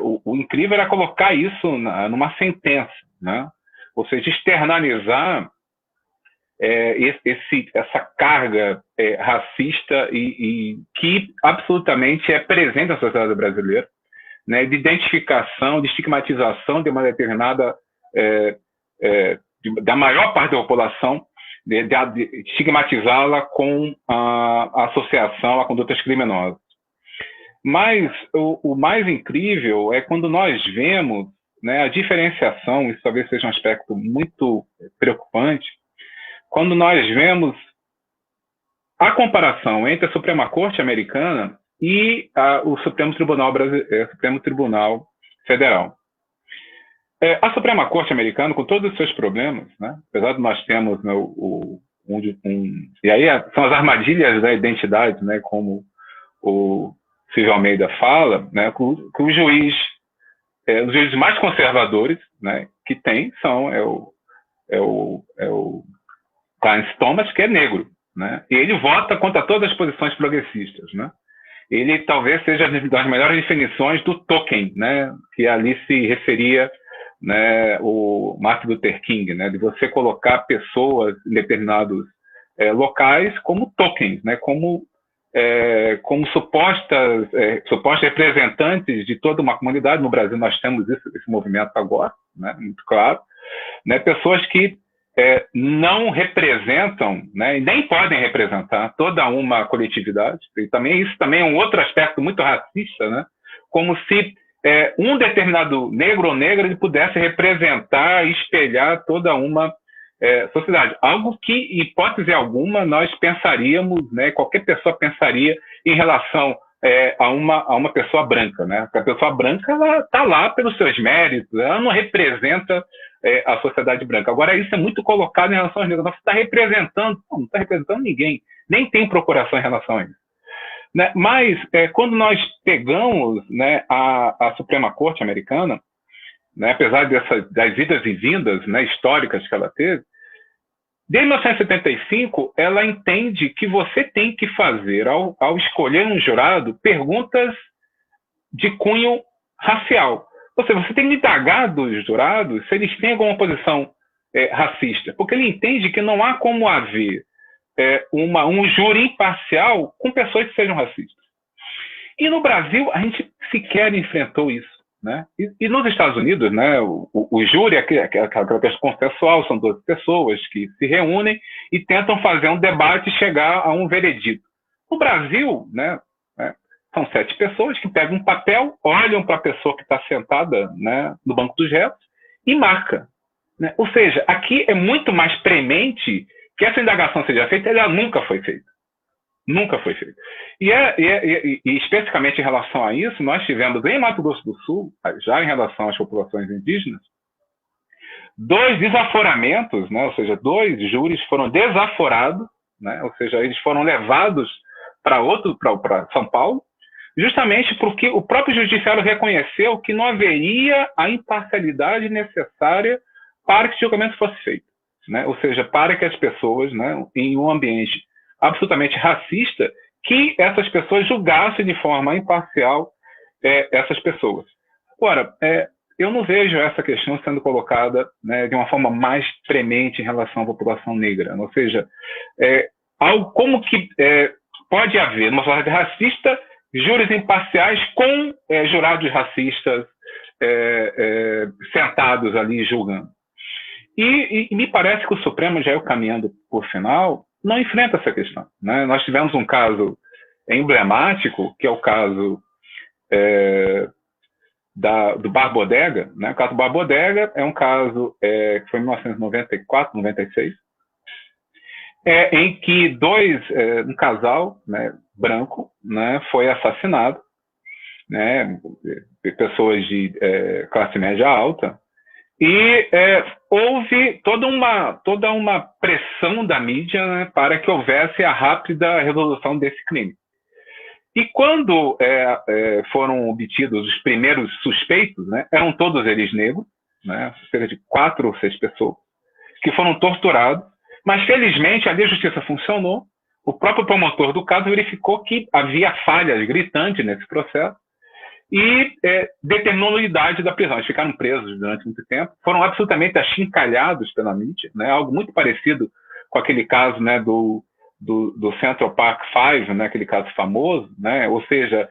o incrível era colocar isso numa sentença, né, ou seja, externalizar essa carga racista e que absolutamente é presente na sociedade brasileira, né, de identificação, de estigmatização de uma determinada da maior parte da população, de estigmatizá-la com a associação a condutas criminosas. Mas o mais incrível é quando nós vemos, né, a diferenciação, isso talvez seja um aspecto muito preocupante, quando nós vemos a comparação entre a Suprema Corte americana e o Supremo Tribunal Federal. A Suprema Corte americana, com todos os seus problemas, né, apesar de nós termos, né, e aí são as armadilhas da identidade, né, como o Silvio Almeida fala, né, que os juízes mais conservadores, né, que tem são o Clarence Thomas, que é negro, né? E ele vota contra todas as posições progressistas, né? Ele talvez seja das melhores definições do token, né? Que ali se referia, né, o Martin Luther King, né? De você colocar pessoas em determinados locais como tokens, né? Como supostas representantes de toda uma comunidade. No Brasil nós temos esse movimento agora, né? Muito claro, né? Pessoas que não representam, né, e nem podem representar toda uma coletividade. E isso também é um outro aspecto muito racista, né? Como se um determinado negro ou negra ele pudesse representar e espelhar toda uma sociedade. Algo que, em hipótese alguma, nós pensaríamos, né, qualquer pessoa pensaria em relação a uma pessoa branca, né? Porque a pessoa branca ela está lá pelos seus méritos, ela não representa a sociedade branca. Agora, isso é muito colocado em relação aos negros. Você está representando, não está representando ninguém, nem tem procuração em relação a isso, né? Mas, quando nós pegamos, né, a Suprema Corte americana, né, apesar das idas e vindas, né, históricas que ela teve, Desde 1975, ela entende que você tem que fazer, ao escolher um jurado, perguntas de cunho racial. Ou seja, você tem que indagar dos jurados se eles têm alguma posição racista, porque ele entende que não há como haver um júri imparcial com pessoas que sejam racistas. E no Brasil, a gente sequer enfrentou isso. Né? E nos Estados Unidos, né, o júri é aquela questão consensual, são 12 pessoas que se reúnem e tentam fazer um debate e chegar a um veredito. No Brasil, né, são 7 pessoas que pegam um papel, olham para a pessoa que está sentada, né, no banco dos réus e marca. Né? Ou seja, aqui é muito mais premente que essa indagação seja feita, ela nunca foi feita. Nunca foi feito. E especificamente em relação a isso, nós tivemos em Mato Grosso do Sul, já em relação às populações indígenas, 2 desaforamentos, né? Ou seja, 2 júris foram desaforados, né? Ou seja, eles foram levados para São Paulo, justamente porque o próprio judiciário reconheceu que não haveria a imparcialidade necessária para que o julgamento fosse feito. Né? Ou seja, para que as pessoas, né, em um ambiente absolutamente racista, que essas pessoas julgassem de forma imparcial essas pessoas. Agora, eu não vejo essa questão sendo colocada, né, de uma forma mais premente em relação à população negra. Ou seja, algo como que pode haver, numa sociedade racista, júris imparciais com jurados racistas sentados ali julgando. E me parece que o Supremo, já caminhando por final, não enfrenta essa questão. Né? Nós tivemos um caso emblemático, que é o caso do Bar Bodega. Né? O caso do Bar Bodega é um caso que foi em 1994, 96, em que um casal, né, branco, né, foi assassinado, né, pessoas de classe média alta, e houve toda uma pressão da mídia, né, para que houvesse a rápida resolução desse crime. E quando foram obtidos os primeiros suspeitos, né, eram todos eles negros, né, cerca de 4 ou 6 pessoas, que foram torturados, mas felizmente ali a justiça funcionou. O próprio promotor do caso verificou que havia falhas gritantes nesse processo e determinou a nulidade da prisão. Eles ficaram presos durante muito tempo, foram absolutamente achincalhados pela mídia, né? Algo muito parecido com aquele caso, né, do Central Park Five, né, aquele caso famoso, né? Ou seja,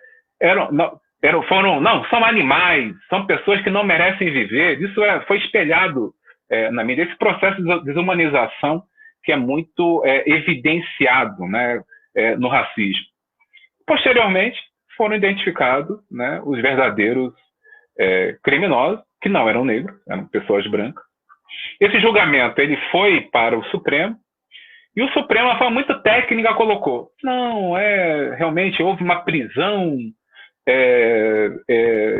são animais, são pessoas que não merecem viver. Isso foi espelhado na mídia, esse processo de desumanização que é muito evidenciado, né, no racismo. Posteriormente, foram identificados, né, os verdadeiros criminosos, que não eram negros, eram pessoas brancas. Esse julgamento ele foi para o Supremo, e o Supremo, de forma muito técnica, colocou: não, realmente houve uma prisão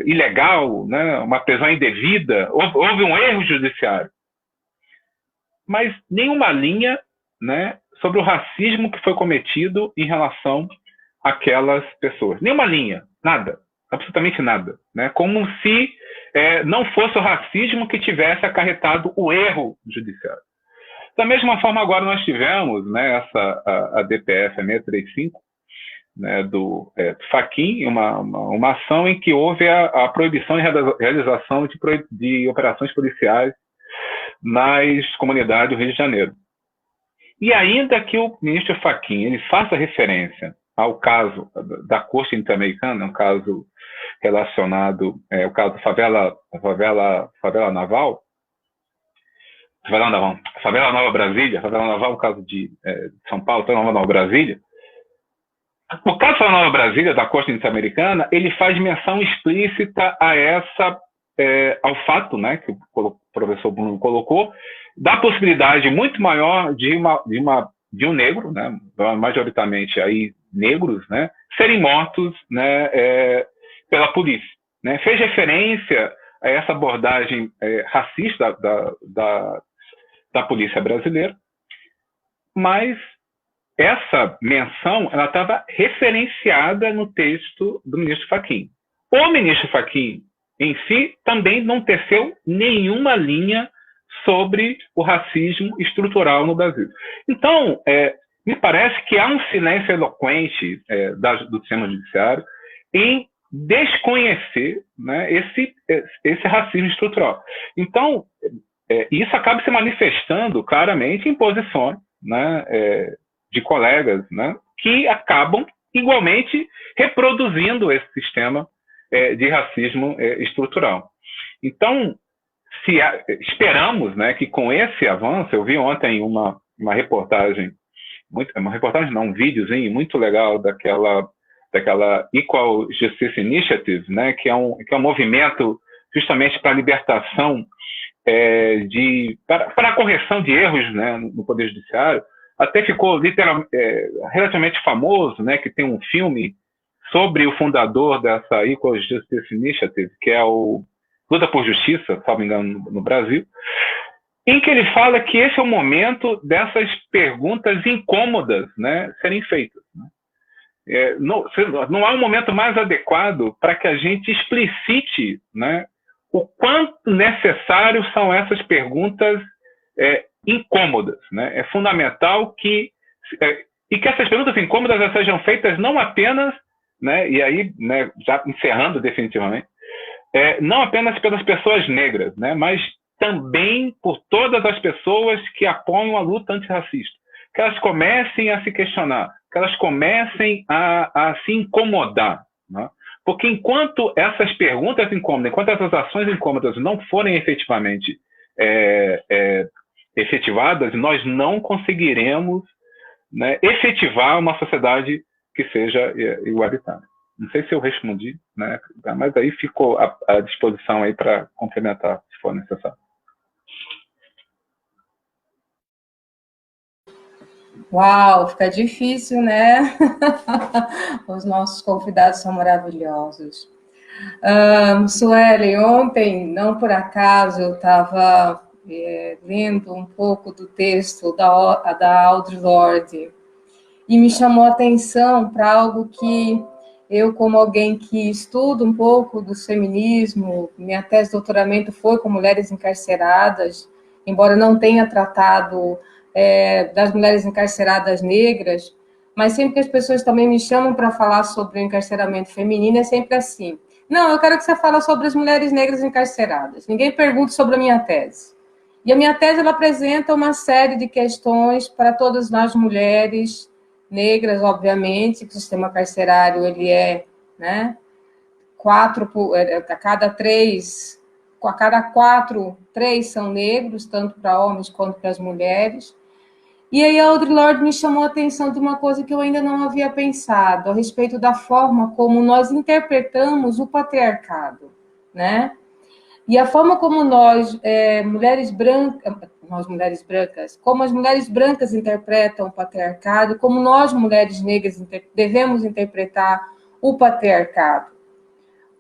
ilegal, né, uma prisão indevida, houve um erro judiciário. Mas nenhuma linha, né, sobre o racismo que foi cometido em relação àquelas pessoas. Nenhuma linha, nada, absolutamente nada. Né? Como se não fosse o racismo que tivesse acarretado o erro judiciário. Da mesma forma, agora nós tivemos, né, a DPF 635, né, do Fachin, uma ação em que houve a proibição de realização de operações policiais nas comunidades do Rio de Janeiro. E ainda que o ministro Fachin ele faça referência ao caso da Corte Interamericana, um caso relacionado ao caso da Favela Nova Brasília, Favela Naval, o caso de São Paulo, Favela Nova Brasília. O caso da Favela Nova Brasília, da Corte Interamericana, ele faz menção explícita ao fato, né, que o professor Bruno colocou, da possibilidade muito maior de um negro, né, majoritariamente aí negros, né, serem mortos, né, pela polícia. Né. Fez referência a essa abordagem racista da polícia brasileira, mas essa menção ela estava referenciada no texto do ministro Fachin. O ministro Fachin em si também não teceu nenhuma linha sobre o racismo estrutural no Brasil. Então, me parece que há um silêncio eloquente do sistema judiciário em desconhecer, né, esse racismo estrutural. Então, isso acaba se manifestando claramente em posições, né, de colegas, né, que acabam igualmente reproduzindo esse sistema de racismo estrutural. Então, esperamos, né, que com esse avanço, eu vi ontem uma reportagem, um videozinho muito legal daquela Equal Justice Initiative, né, que é um movimento justamente para a libertação, para a correção de erros, né, no Poder Judiciário. Até ficou relativamente famoso, né, que tem um filme sobre o fundador dessa Equal Justice Initiative, que é o Luta por Justiça, salvo engano, no Brasil, em que ele fala que esse é o momento dessas perguntas incômodas, né, serem feitas. Né? Não há um momento mais adequado para que a gente explicite, né, o quanto necessárias são essas perguntas incômodas. Né? É fundamental que essas perguntas incômodas sejam feitas não apenas, né, e aí, né, já encerrando definitivamente, não apenas pelas pessoas negras, né, mas também por todas as pessoas que apoiam a luta antirracista. Que elas comecem a se questionar, que elas comecem a se incomodar. Né? Porque enquanto essas perguntas incômodas, enquanto essas ações incômodas não forem efetivamente efetivadas, nós não conseguiremos, né, efetivar uma sociedade que seja igualitária. Não sei se eu respondi, né, mas aí ficou à disposição aí para complementar, se for necessário. Uau, fica difícil, né? Os nossos convidados são maravilhosos. Suelen, ontem, não por acaso, eu estava lendo um pouco do texto da Audre Lorde e me chamou a atenção para algo que eu, como alguém que estuda um pouco do feminismo, minha tese de doutoramento foi com mulheres encarceradas, embora não tenha tratado das mulheres encarceradas negras, mas sempre que as pessoas também me chamam para falar sobre o encarceramento feminino, é sempre assim. Não, eu quero que você fale sobre as mulheres negras encarceradas. Ninguém pergunta sobre a minha tese. E a minha tese, ela apresenta uma série de questões para todas nós mulheres negras, obviamente, que o sistema carcerário, ele né, a cada quatro, 3 são negros, tanto para homens quanto para as mulheres. E aí a Audre Lorde me chamou a atenção de uma coisa que eu ainda não havia pensado, a respeito da forma como nós interpretamos o patriarcado, né? E a forma como nós, mulheres brancas, como as mulheres brancas interpretam o patriarcado, como nós, mulheres negras, devemos interpretar o patriarcado.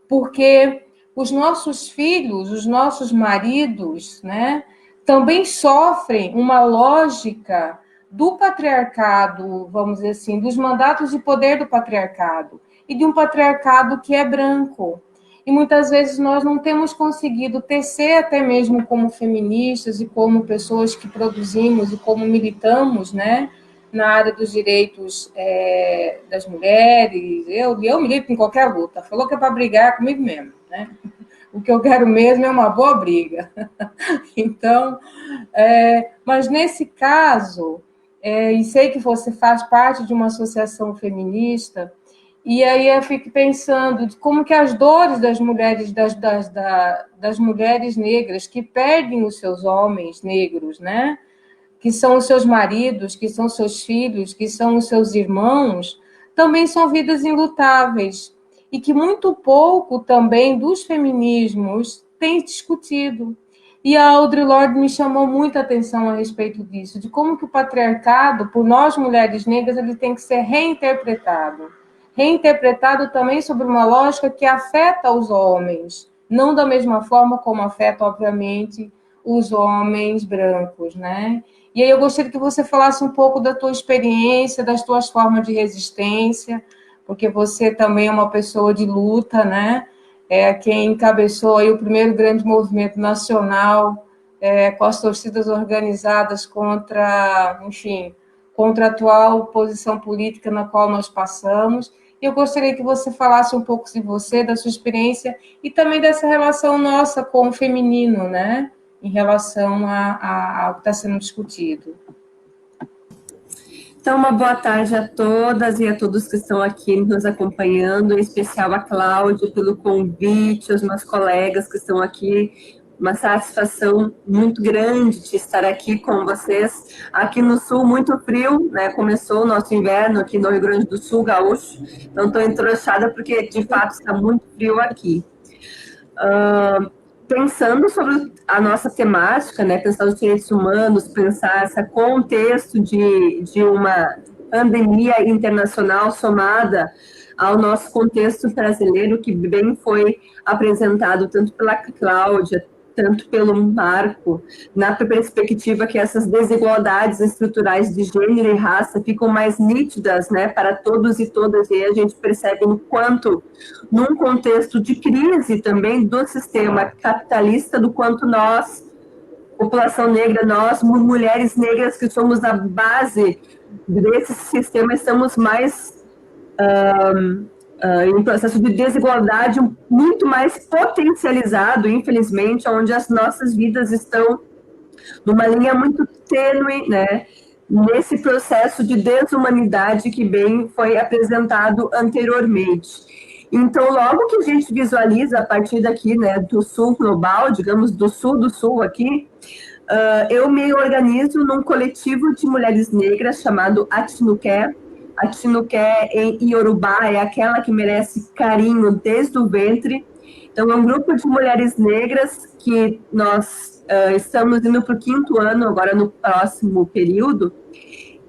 Porque os nossos filhos, os nossos maridos, né, também sofrem uma lógica do patriarcado, vamos dizer assim, dos mandatos de poder do patriarcado, e de um patriarcado que é branco. E muitas vezes nós não temos conseguido tecer, até mesmo como feministas e como pessoas que produzimos e como militamos, né, na área dos direitos das mulheres. Eu milito em qualquer luta. Falou que é para brigar comigo mesmo, né? O que eu quero mesmo é uma boa briga. Então, mas nesse caso, e sei que você faz parte de uma associação feminista, e aí eu fico pensando de como que as dores das mulheres, das mulheres negras que perdem os seus homens negros, né? Que são os seus maridos, que são seus filhos, que são os seus irmãos, também são vidas enlutáveis. E que muito pouco também dos feminismos tem discutido. E a Audre Lorde me chamou muita atenção a respeito disso, de como que o patriarcado, por nós mulheres negras, ele tem que ser reinterpretado. Reinterpretado também sobre uma lógica que afeta os homens, não da mesma forma como afeta, obviamente, os homens brancos, né? E aí eu gostaria que você falasse um pouco da tua experiência, das tuas formas de resistência, porque você também é uma pessoa de luta, né? É quem encabeçou aí o primeiro grande movimento nacional com as torcidas organizadas contra, enfim, contra a atual posição política na qual nós passamos. Eu gostaria que você falasse um pouco de você, da sua experiência, e também dessa relação nossa com o feminino, né, em relação ao que está sendo discutido. Então, uma boa tarde a todas e a todos que estão aqui nos acompanhando, em especial a Cláudia pelo convite, aos meus colegas que estão aqui. Uma satisfação muito grande de estar aqui com vocês. Aqui no Sul, muito frio, né? Começou o nosso inverno aqui no Rio Grande do Sul, gaúcho. Então, estou entroxada porque, de fato, está muito frio aqui. Pensando sobre a nossa temática, né, pensar os direitos humanos, pensar esse contexto de uma pandemia internacional somada ao nosso contexto brasileiro, que bem foi apresentado tanto pela Cláudia, tanto pelo Marco, na perspectiva que essas desigualdades estruturais de gênero e raça ficam mais nítidas, né, para todos e todas, e a gente percebe o quanto, num contexto de crise também do sistema capitalista, do quanto nós, população negra, nós, mulheres negras que somos a base desse sistema, estamos mais em um processo de desigualdade muito mais potencializado, infelizmente, onde as nossas vidas estão numa linha muito tênue, né, nesse processo de desumanidade que bem foi apresentado anteriormente. Então, logo que a gente visualiza a partir daqui, né, do sul global, digamos, do sul aqui, eu me organizo num coletivo de mulheres negras chamado Atinuqué. A Atinuqué em Iorubá é aquela que merece carinho desde o ventre. Então, é um grupo de mulheres negras que nós estamos indo para o 5º ano, agora no próximo período,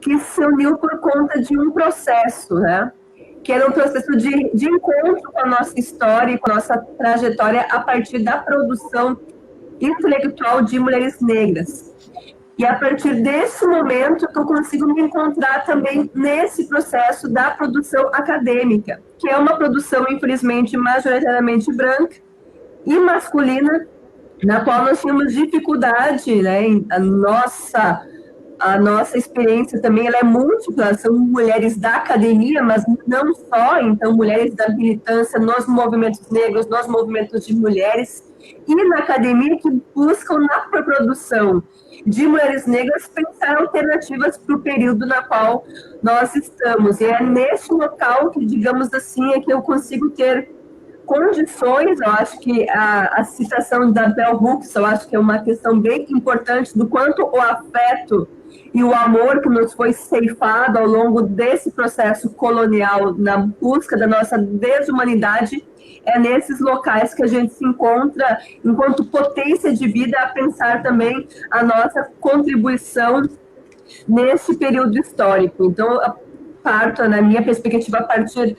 que se uniu por conta de um processo, né? Que era um processo de encontro com a nossa história e com a nossa trajetória a partir da produção intelectual de mulheres negras. E a partir desse momento que eu consigo me encontrar também nesse processo da produção acadêmica, que é uma produção, infelizmente, majoritariamente branca e masculina, na qual nós tínhamos dificuldade, né? A nossa experiência também ela é múltipla, são mulheres da academia, mas não só, então mulheres da militância nos movimentos negros, nos movimentos de mulheres, e na academia que buscam na produção de mulheres negras pensar alternativas para o período na qual nós estamos. E é nesse local que, digamos assim, é que eu consigo ter condições. Eu acho que a citação da Bell Hooks, eu acho que é uma questão bem importante do quanto o afeto e o amor que nos foi ceifado ao longo desse processo colonial na busca da nossa desumanidade, é nesses locais que a gente se encontra enquanto potência de vida a pensar também a nossa contribuição nesse período histórico. Então, eu parto, na minha perspectiva, a partir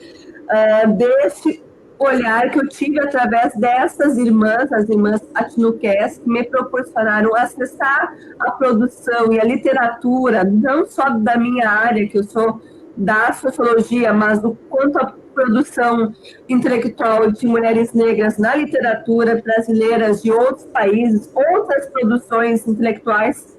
desse olhar que eu tive através dessas irmãs, as irmãs Atinuqués, que me proporcionaram acessar a produção e a literatura, não só da minha área, que eu sou da sociologia, mas do quanto a produção intelectual de mulheres negras na literatura brasileira de outros países, outras produções intelectuais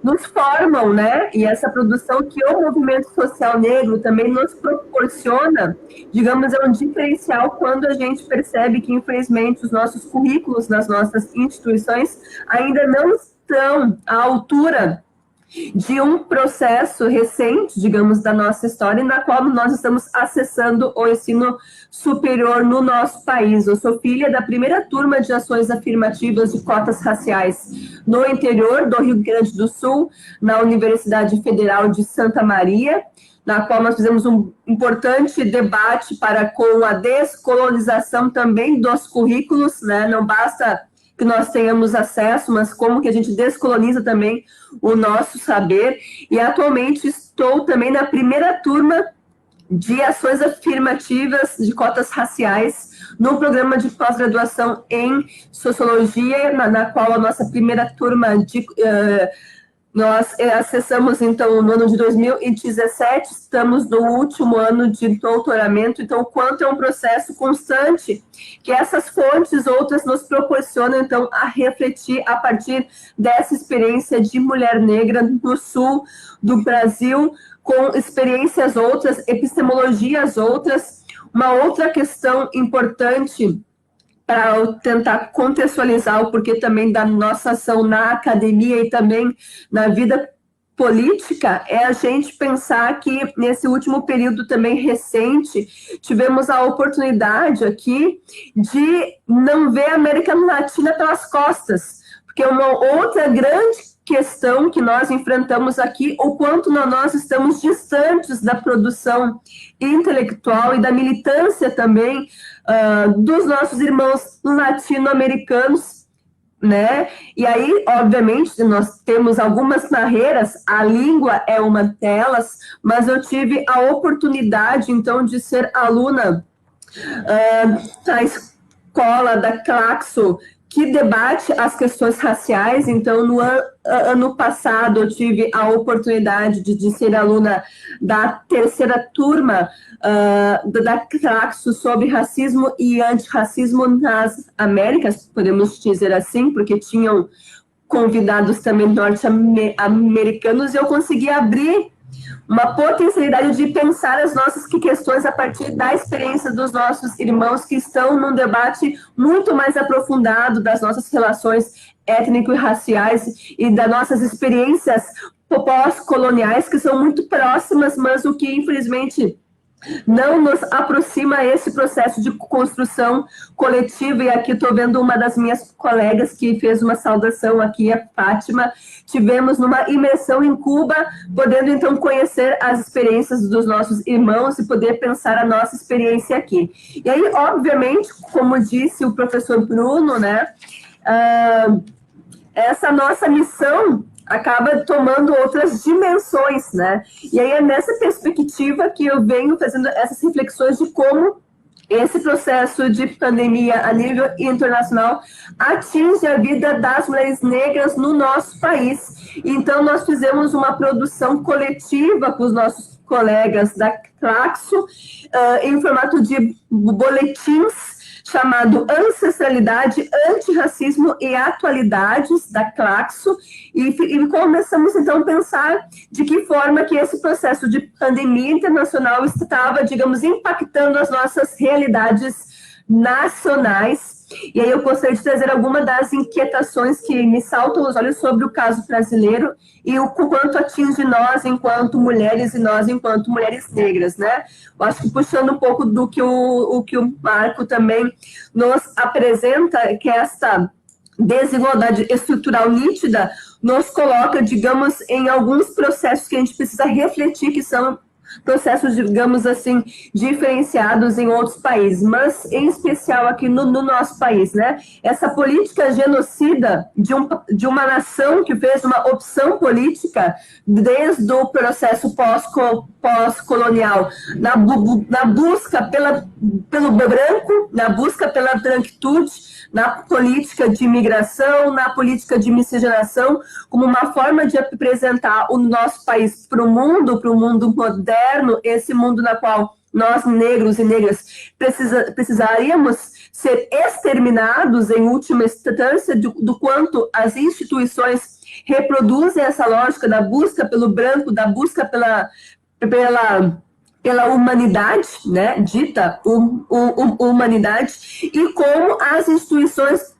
nos formam, né? E essa produção que o movimento social negro também nos proporciona, digamos, é um diferencial quando a gente percebe que, infelizmente, os nossos currículos nas nossas instituições ainda não estão à altura de um processo recente, digamos, da nossa história, na qual nós estamos acessando o ensino superior no nosso país. Eu sou filha da primeira turma de ações afirmativas de cotas raciais no interior do Rio Grande do Sul, na Universidade Federal de Santa Maria, na qual nós fizemos um importante debate com a descolonização também dos currículos, né? Não basta que nós tenhamos acesso, mas como que a gente descoloniza também o nosso saber. E atualmente estou também na primeira turma de ações afirmativas de cotas raciais no programa de pós-graduação em sociologia, na qual a nossa primeira turma Nós acessamos, então, no ano de 2017, estamos no último ano de doutoramento, então, o quanto é um processo constante, que essas fontes outras nos proporcionam, então, a refletir a partir dessa experiência de mulher negra no sul do Brasil, com experiências outras, epistemologias outras. Uma outra questão importante para eu tentar contextualizar o porquê também da nossa ação na academia e também na vida política, é a gente pensar que nesse último período também recente, tivemos a oportunidade aqui de não ver a América Latina pelas costas, porque uma outra grande questão que nós enfrentamos aqui, o quanto nós estamos distantes da produção intelectual e da militância também dos nossos irmãos latino-americanos, né? E aí, obviamente, nós temos algumas barreiras, a língua é uma delas, mas eu tive a oportunidade, então, de ser aluna da escola da Claxo, que debate as questões raciais. Então, no ano passado, eu tive a oportunidade de ser aluna da terceira turma da Claxo sobre racismo e antirracismo nas Américas, podemos dizer assim, porque tinham convidados também norte-americanos, e eu consegui abrir uma potencialidade de pensar as nossas questões a partir da experiência dos nossos irmãos que estão num debate muito mais aprofundado das nossas relações étnico e raciais e das nossas experiências pós-coloniais, que são muito próximas, mas o que, infelizmente, não nos aproxima esse processo de construção coletiva. E aqui estou vendo uma das minhas colegas que fez uma saudação aqui, a Fátima. Tivemos numa imersão em Cuba, podendo então conhecer as experiências dos nossos irmãos e poder pensar a nossa experiência aqui. E aí, obviamente, como disse o professor Bruno, né, essa nossa missão acaba tomando outras dimensões, né? E aí é nessa perspectiva que eu venho fazendo essas reflexões de como esse processo de pandemia a nível internacional atinge a vida das mulheres negras no nosso país. Então, nós fizemos uma produção coletiva com os nossos colegas da Claxo, em formato de boletins, chamado Ancestralidade, Antirracismo e Atualidades, da Claxo, e começamos, então, a pensar de que forma que esse processo de pandemia internacional estava, digamos, impactando as nossas realidades nacionais. E aí eu gostaria de trazer algumas das inquietações que me saltam os olhos sobre o caso brasileiro e o quanto atinge nós enquanto mulheres e nós enquanto mulheres negras, né? Eu acho que puxando um pouco do que o Marco também nos apresenta, que é essa desigualdade estrutural nítida, nos coloca, digamos, em alguns processos que a gente precisa refletir, que são processos, digamos assim, diferenciados em outros países, mas em especial aqui no nosso país, né? Essa política genocida de uma nação que fez uma opção política desde o processo pós-colonial, na busca pelo branco, na busca pela branquitude, na política de imigração, na política de miscigenação, como uma forma de apresentar o nosso país para o mundo moderno, esse mundo na qual nós, negros e negras, precisaríamos ser exterminados em última instância, do quanto as instituições reproduzem essa lógica da busca pelo branco, da busca pela humanidade, né, dita humanidade, e como as instituições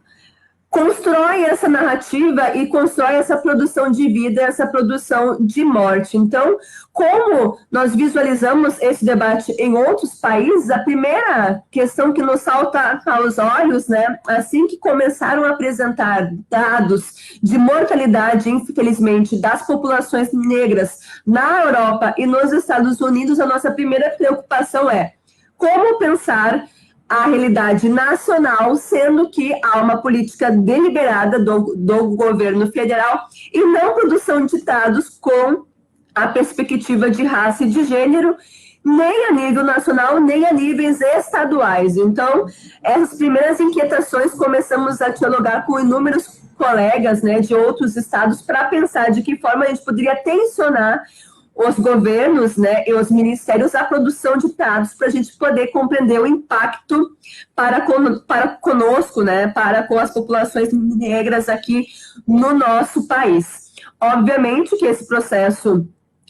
constroem essa narrativa e constroem essa produção de vida, essa produção de morte. Então, como nós visualizamos esse debate em outros países, a primeira questão que nos salta aos olhos, né, assim que começaram a apresentar dados de mortalidade, infelizmente, das populações negras na Europa e nos Estados Unidos, a nossa primeira preocupação é como pensar a realidade nacional, sendo que há uma política deliberada do governo federal e não produção de dados com a perspectiva de raça e de gênero, nem a nível nacional, nem a níveis estaduais. Então, essas primeiras inquietações começamos a dialogar com inúmeros colegas, né, de outros estados para pensar de que forma a gente poderia tensionar os governos, né, e os ministérios à produção de dados para a gente poder compreender o impacto para conosco, né, para com as populações negras aqui no nosso país. Obviamente que esse processo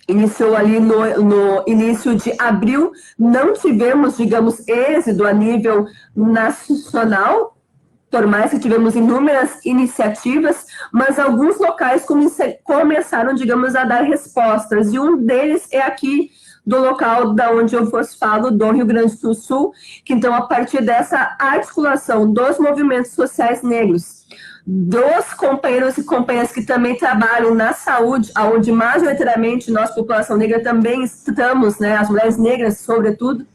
iniciou ali no início de abril, não tivemos, digamos, êxito a nível nacional, por mais que tivemos inúmeras iniciativas, mas alguns locais começaram, digamos, a dar respostas, e um deles é aqui do local da onde eu vos falo, do Rio Grande do Sul, que então, a partir dessa articulação dos movimentos sociais negros, dos companheiros e companheiras que também trabalham na saúde, onde majoritariamente nós, população negra, também estamos, né, as mulheres negras, sobretudo,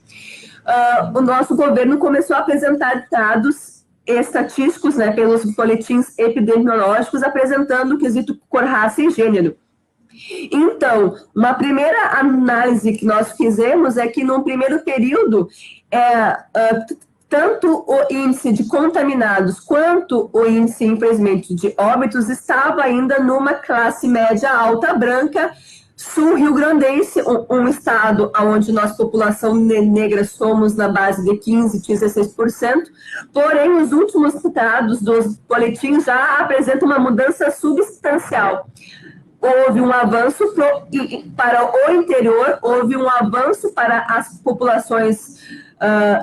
o nosso governo começou a apresentar dados estatísticos, né, pelos boletins epidemiológicos, apresentando o quesito cor, raça e gênero. Então, uma primeira análise que nós fizemos é que, num primeiro período, tanto o índice de contaminados quanto o índice, infelizmente, de óbitos estava ainda numa classe média alta branca, sul-rio-grandense, um estado onde nós, população negra, somos na base de 15%, 16%, porém, os últimos dados dos boletins já apresentam uma mudança substancial. Houve um avanço para o interior, houve um avanço para as populações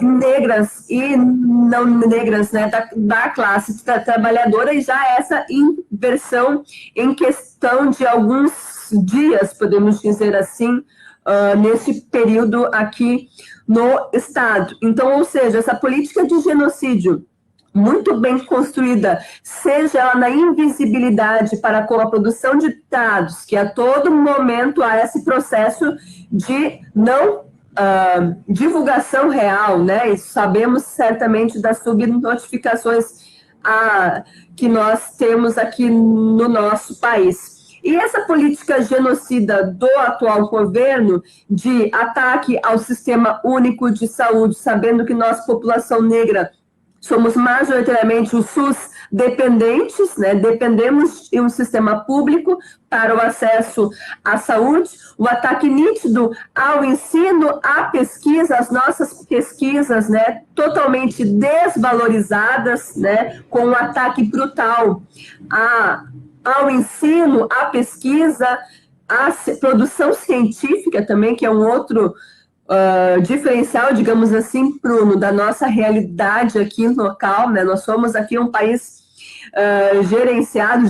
negras e não negras, né, da classe trabalhadora, e já essa inversão em questão de alguns dias, podemos dizer assim, nesse período aqui no estado. Então, ou seja, essa política de genocídio muito bem construída, seja ela na invisibilidade para com a produção de dados, que a todo momento há esse processo de não divulgação real, né? E sabemos certamente das subnotificações que nós temos aqui no nosso país. E essa política genocida do atual governo de ataque ao Sistema Único de Saúde, sabendo que nós, população negra, somos majoritariamente o SUS dependentes, né? Dependemos de um sistema público para o acesso à saúde, o ataque nítido ao ensino, à pesquisa, as nossas pesquisas, né, totalmente desvalorizadas, né, com um ataque brutal ao ensino, à pesquisa, à produção científica também, que é um outro diferencial, digamos assim, Bruno, da nossa realidade aqui local, né? Nós somos aqui um país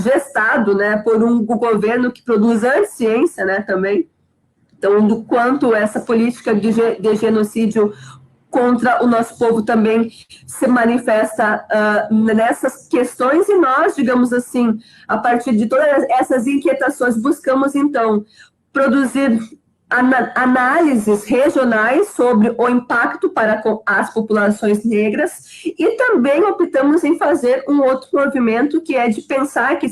gestado, né, por um governo que produz ciência, né, também. Então, do quanto essa política de genocídio contra o nosso povo também se manifesta nessas questões, e nós, digamos assim, a partir de todas essas inquietações, buscamos, então, produzir análises regionais sobre o impacto para as populações negras, e também optamos em fazer um outro movimento, que é de pensar que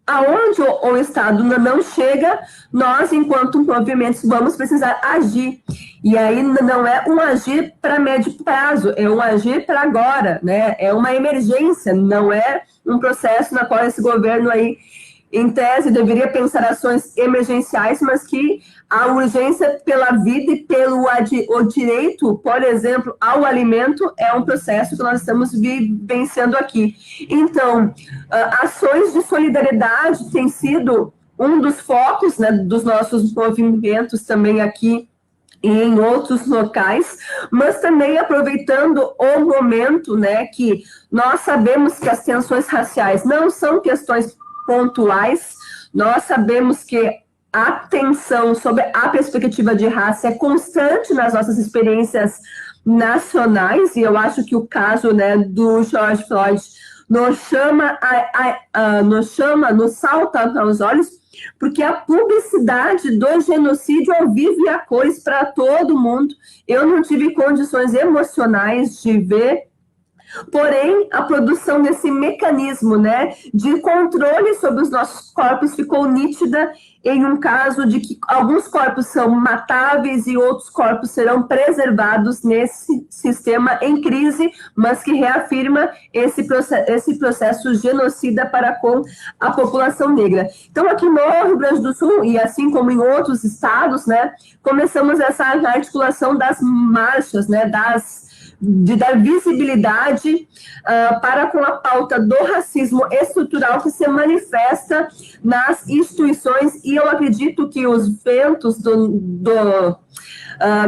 aonde o Estado não chega, nós, enquanto movimentos, vamos precisar agir. E aí não é um agir para médio prazo, é um agir para agora, né? É uma emergência, não é um processo na qual esse governo aí, em tese, deveria pensar ações emergenciais, mas que a urgência pela vida e pelo o direito, por exemplo, ao alimento, é um processo que nós estamos vivenciando aqui. Então, ações de solidariedade têm sido um dos focos, né, dos nossos movimentos também aqui e em outros locais, mas também aproveitando o momento, né, que nós sabemos que as tensões raciais não são questões pontuais, nós sabemos que a tensão sobre a perspectiva de raça é constante nas nossas experiências nacionais, e eu acho que o caso, né, do George Floyd nos salta aos olhos, porque a publicidade do genocídio ao vivo e a cores para todo mundo. Eu não tive condições emocionais de ver Porém, a produção desse mecanismo, né, de controle sobre os nossos corpos ficou nítida em um caso de que alguns corpos são matáveis e outros corpos serão preservados nesse sistema em crise, mas que reafirma esse processo genocida para com a população negra. Então, aqui no Rio Grande do Sul, e assim como em outros estados, né, começamos essa articulação das marchas, né, de dar visibilidade para com a pauta do racismo estrutural que se manifesta nas instituições, e eu acredito que os ventos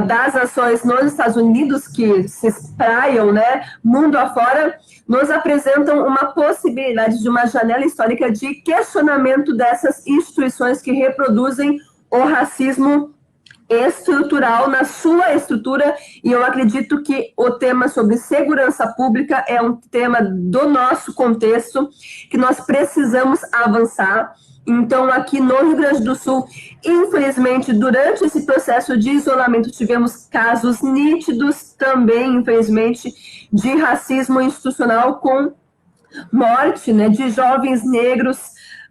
das ações nos Estados Unidos que se espraiam, né, mundo afora, nos apresentam uma possibilidade de uma janela histórica de questionamento dessas instituições que reproduzem o racismo estrutural na sua estrutura, e eu acredito que o tema sobre segurança pública é um tema do nosso contexto que nós precisamos avançar. Então, aqui no Rio Grande do Sul, infelizmente, durante esse processo de isolamento, tivemos casos nítidos também, infelizmente, de racismo institucional com morte, né, de jovens negros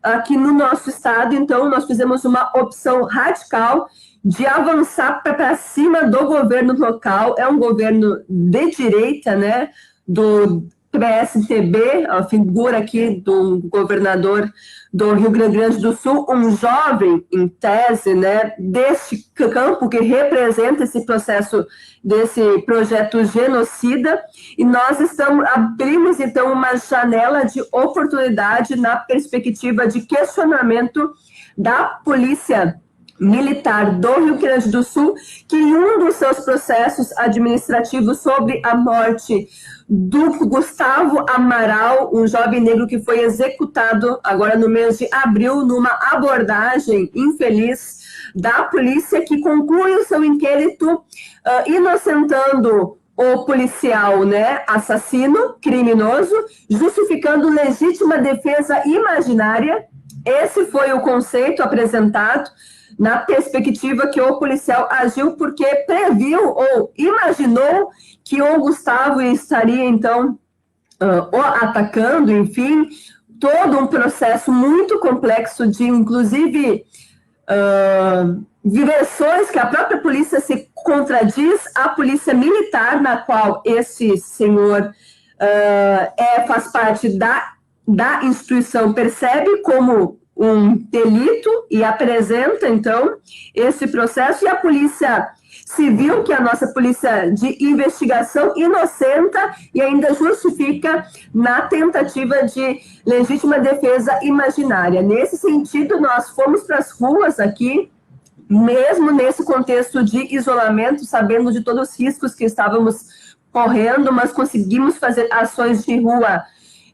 aqui no nosso estado. Então, nós fizemos uma opção radical de avançar para cima do governo local. É um governo de direita, né, do PSTB, a figura aqui do governador do Rio Grande do Sul, um jovem, em tese, né, deste campo que representa esse processo, desse projeto genocida, e nós abrimos, então, uma janela de oportunidade na perspectiva de questionamento da polícia militar do Rio Grande do Sul, que em um dos seus processos administrativos sobre a morte do Gustavo Amaral, um jovem negro que foi executado agora no mês de abril, numa abordagem infeliz da polícia, que conclui o seu inquérito inocentando o policial, né, assassino, criminoso, justificando legítima defesa imaginária. Esse foi o conceito apresentado na perspectiva que o policial agiu porque previu ou imaginou que o Gustavo estaria, então, o atacando, enfim, todo um processo muito complexo de, inclusive, versões que a própria polícia se contradiz, a polícia militar, na qual esse senhor faz parte da instituição, percebe como um delito e apresenta, então, esse processo, e a polícia civil, que é a nossa polícia de investigação, inocenta e ainda justifica na tentativa de legítima defesa imaginária. Nesse sentido, nós fomos para as ruas aqui, mesmo nesse contexto de isolamento, sabendo de todos os riscos que estávamos correndo, mas conseguimos fazer ações de rua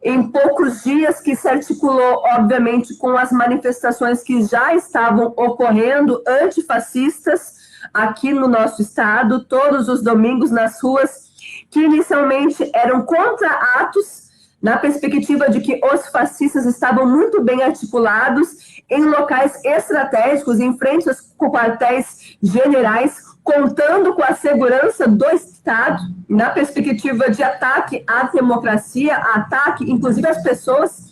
em poucos dias, que se articulou, obviamente, com as manifestações que já estavam ocorrendo, antifascistas, aqui no nosso estado, todos os domingos nas ruas, que inicialmente eram contra atos, na perspectiva de que os fascistas estavam muito bem articulados em locais estratégicos, em frente aos quartéis generais, contando com a segurança do Estado, na perspectiva de ataque à democracia, ataque, inclusive, às pessoas.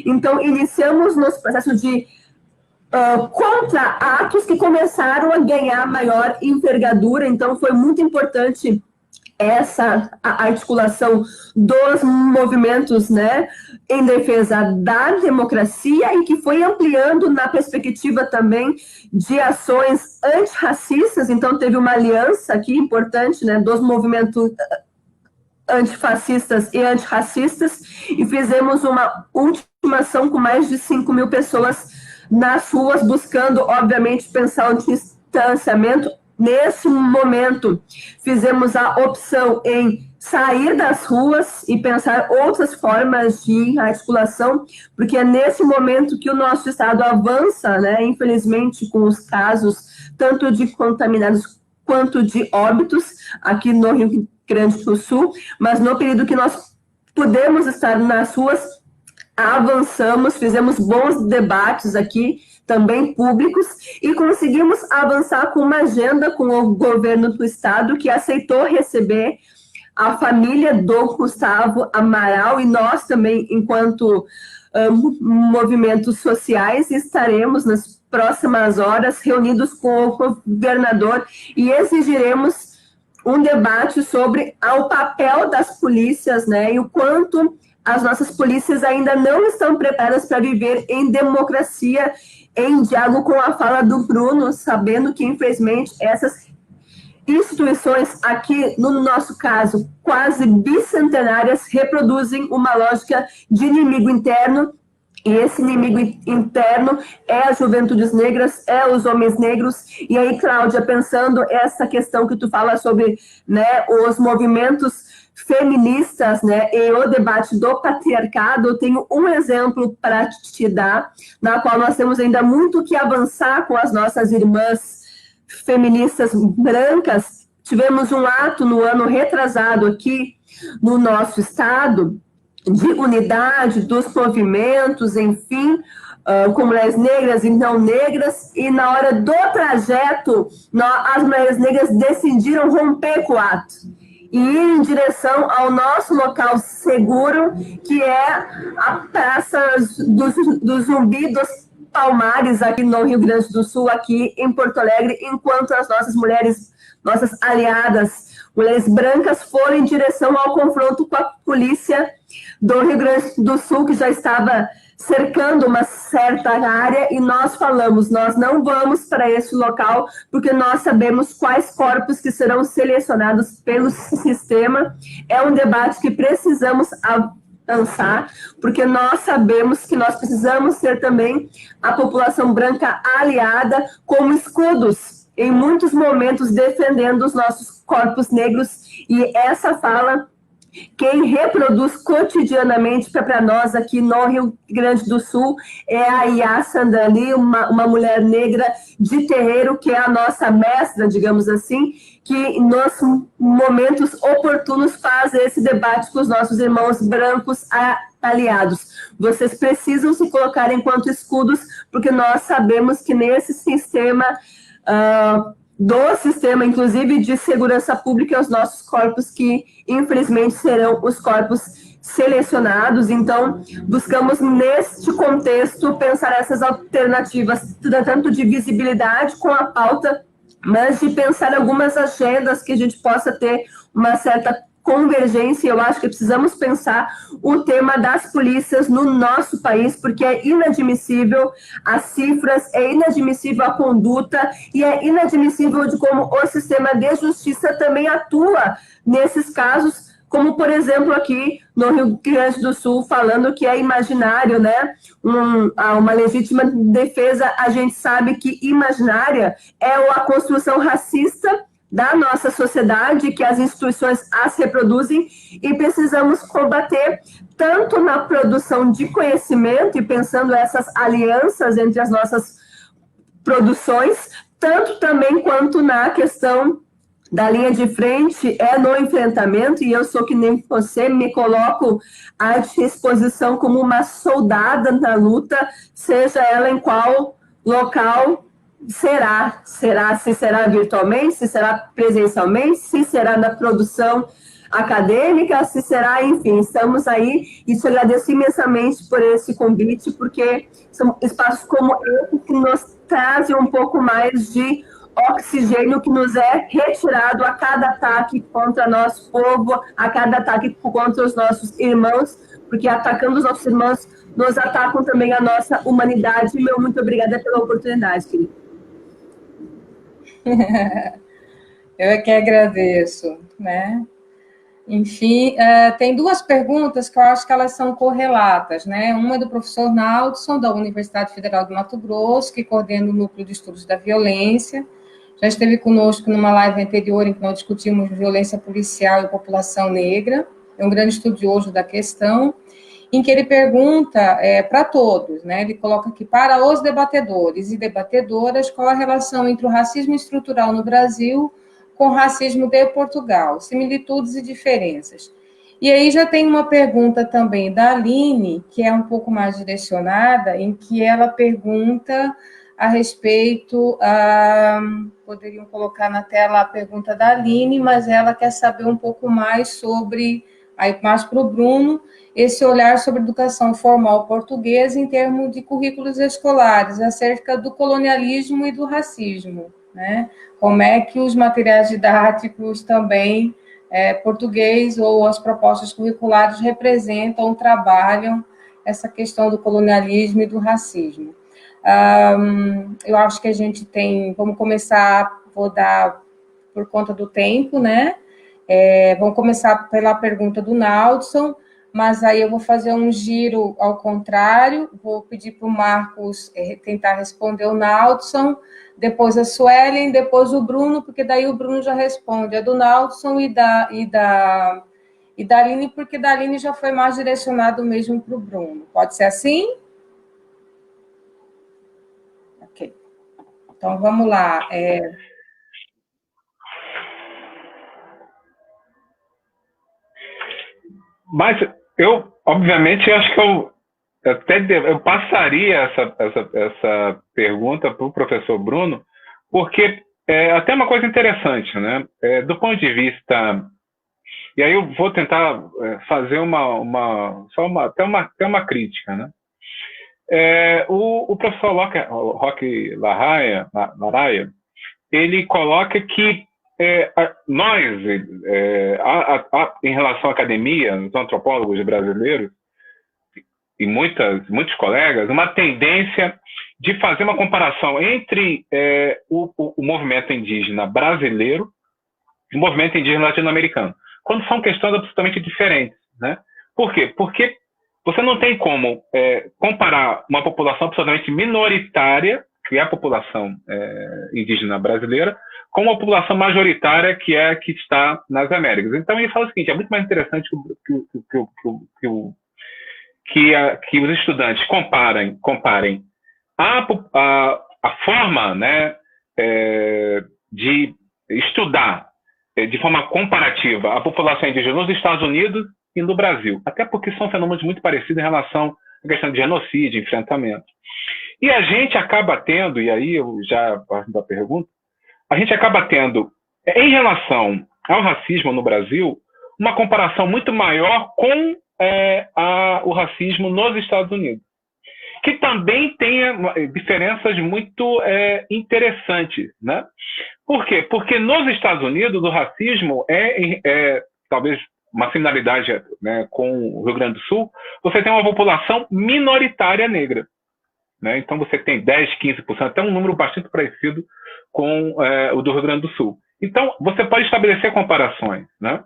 Então, iniciamos nosso processo de contra-atos que começaram a ganhar maior envergadura. Então, foi muito importante essa articulação dos movimentos, né, em defesa da democracia, e que foi ampliando na perspectiva também de ações antirracistas. Então, teve uma aliança aqui importante, né, dos movimentos antifascistas e antirracistas, e fizemos uma última ação com mais de 5.000 pessoas nas ruas, buscando, obviamente, pensar o distanciamento. Nesse momento, fizemos a opção em sair das ruas e pensar outras formas de articulação, porque é nesse momento que o nosso estado avança, né, infelizmente, com os casos tanto de contaminados quanto de óbitos aqui no Rio Grande do Sul, mas no período que nós pudemos estar nas ruas, avançamos, fizemos bons debates aqui, também públicos, e conseguimos avançar com uma agenda com o governo do estado, que aceitou receber a família do Gustavo Amaral, e nós também, enquanto movimentos sociais, estaremos nas próximas horas reunidos com o governador e exigiremos um debate sobre o papel das polícias, né, e o quanto as nossas polícias ainda não estão preparadas para viver em democracia, em diálogo com a fala do Bruno, sabendo que, infelizmente, essas instituições aqui, no nosso caso, quase bicentenárias, reproduzem uma lógica de inimigo interno, e esse inimigo interno é as juventudes negras, é os homens negros. E aí, Cláudia, pensando essa questão que tu fala sobre, né, os movimentos feministas, né, e o debate do patriarcado, eu tenho um exemplo para te dar, na qual nós temos ainda muito que avançar com as nossas irmãs feministas brancas. Tivemos um ato no ano retrasado aqui no nosso estado de unidade dos movimentos, enfim, com mulheres negras e não negras, e na hora do trajeto, as mulheres negras decidiram romper com o ato e ir em direção ao nosso local seguro, que é a Praça do Zumbi dos Palmares, aqui no Rio Grande do Sul, aqui em Porto Alegre, enquanto as nossas mulheres, nossas aliadas, mulheres brancas, foram em direção ao confronto com a polícia do Rio Grande do Sul, que já estava cercando uma certa área, e nós falamos, nós não vamos para esse local, porque nós sabemos quais corpos que serão selecionados pelo sistema. É um debate que precisamos avançar, porque nós sabemos que nós precisamos ser também a população branca aliada como escudos, em muitos momentos defendendo os nossos corpos negros, e essa fala quem reproduz cotidianamente para nós aqui no Rio Grande do Sul é a Yassa Andali, uma mulher negra de terreiro, que é a nossa mestra, digamos assim, que nos momentos oportunos faz esse debate com os nossos irmãos brancos aliados. Vocês precisam se colocar enquanto escudos, porque nós sabemos que nesse sistema do sistema, inclusive de segurança pública, os nossos corpos que, infelizmente, serão os corpos selecionados. Então, buscamos, neste contexto, pensar essas alternativas, tanto de visibilidade com a pauta, mas de pensar algumas agendas que a gente possa ter uma certa convergência. Eu acho que precisamos pensar o tema das polícias no nosso país, porque é inadmissível as cifras, é inadmissível a conduta e é inadmissível de como o sistema de justiça também atua nesses casos, como, por exemplo, aqui no Rio Grande do Sul, falando que é imaginário, né? Uma legítima defesa. A gente sabe que imaginária é a construção racista da nossa sociedade, que as instituições as reproduzem, e precisamos combater tanto na produção de conhecimento e pensando essas alianças entre as nossas produções, tanto também quanto na questão da linha de frente, é no enfrentamento, e eu sou que nem você, me coloco à disposição como uma soldada na luta, seja ela em qual local se será virtualmente, se será presencialmente, se será na produção acadêmica, se será, enfim, estamos aí, e te agradeço imensamente por esse convite, porque são espaços como esse que nos trazem um pouco mais de oxigênio que nos é retirado a cada ataque contra nosso povo, a cada ataque contra os nossos irmãos, porque atacando os nossos irmãos, nos atacam também a nossa humanidade. Meu muito obrigada pela oportunidade, querido. Eu é que agradeço, né? Enfim, tem duas perguntas que eu acho que elas são correlatas, né? Uma é do professor Naldson, da Universidade Federal do Mato Grosso, que coordena o Núcleo de Estudos da Violência. Já esteve conosco numa live anterior em que nós discutimos violência policial e população negra. É um grande estudioso da questão, em que ele pergunta para todos, né? Ele coloca aqui, para os debatedores e debatedoras, qual a relação entre o racismo estrutural no Brasil com o racismo de Portugal, similitudes e diferenças. E aí já tem uma pergunta também da Aline, que é um pouco mais direcionada, em que ela pergunta a respeito, poderiam colocar na tela a pergunta da Aline, mas ela quer saber um pouco mais sobre, aí mais para o Bruno, esse olhar sobre educação formal portuguesa em termos de currículos escolares, acerca do colonialismo e do racismo, né? Como é que os materiais didáticos também, português ou as propostas curriculares representam, trabalham essa questão do colonialismo e do racismo. Eu acho que a gente tem, vamos começar, vou dar por conta do tempo, né? Vamos começar pela pergunta do Naldson, mas aí eu vou fazer um giro ao contrário, vou pedir para o Marcos tentar responder o Naldson, depois a Suelen, depois o Bruno, porque daí o Bruno já responde a do Naldson e da Aline, porque da Aline já foi mais direcionado mesmo para o Bruno. Pode ser assim? Ok. Então, vamos lá. Mas eu, obviamente, acho que eu passaria essa pergunta para o professor Bruno, porque é até uma coisa interessante, né? Do ponto de vista... E aí eu vou tentar fazer até uma crítica, né? O professor Roque Laraia, ele coloca que nós, em relação à academia, os antropólogos brasileiros, e muitos colegas, uma tendência de fazer uma comparação entre o movimento indígena brasileiro e o movimento indígena latino-americano, quando são questões absolutamente diferentes, né? Por quê? Porque você não tem como comparar uma população absolutamente minoritária, que é a população indígena brasileira, com uma população majoritária que é a que está nas Américas. Então, ele fala o seguinte, é muito mais interessante que os estudantes comparem a forma, né, de estudar de forma comparativa a população indígena nos Estados Unidos e no Brasil, até porque são fenômenos muito parecidos em relação à questão de genocídio, enfrentamento. E a gente acaba tendo, e aí eu já parto da pergunta, a gente acaba tendo, em relação ao racismo no Brasil, uma comparação muito maior com o racismo nos Estados Unidos, que também tem diferenças muito interessantes, né? Por quê? Porque nos Estados Unidos o racismo talvez uma similaridade, né, com o Rio Grande do Sul, você tem uma população minoritária negra, né? Então você tem 10%, 15%, até um número bastante parecido com o do Rio Grande do Sul. Então você pode estabelecer comparações, né?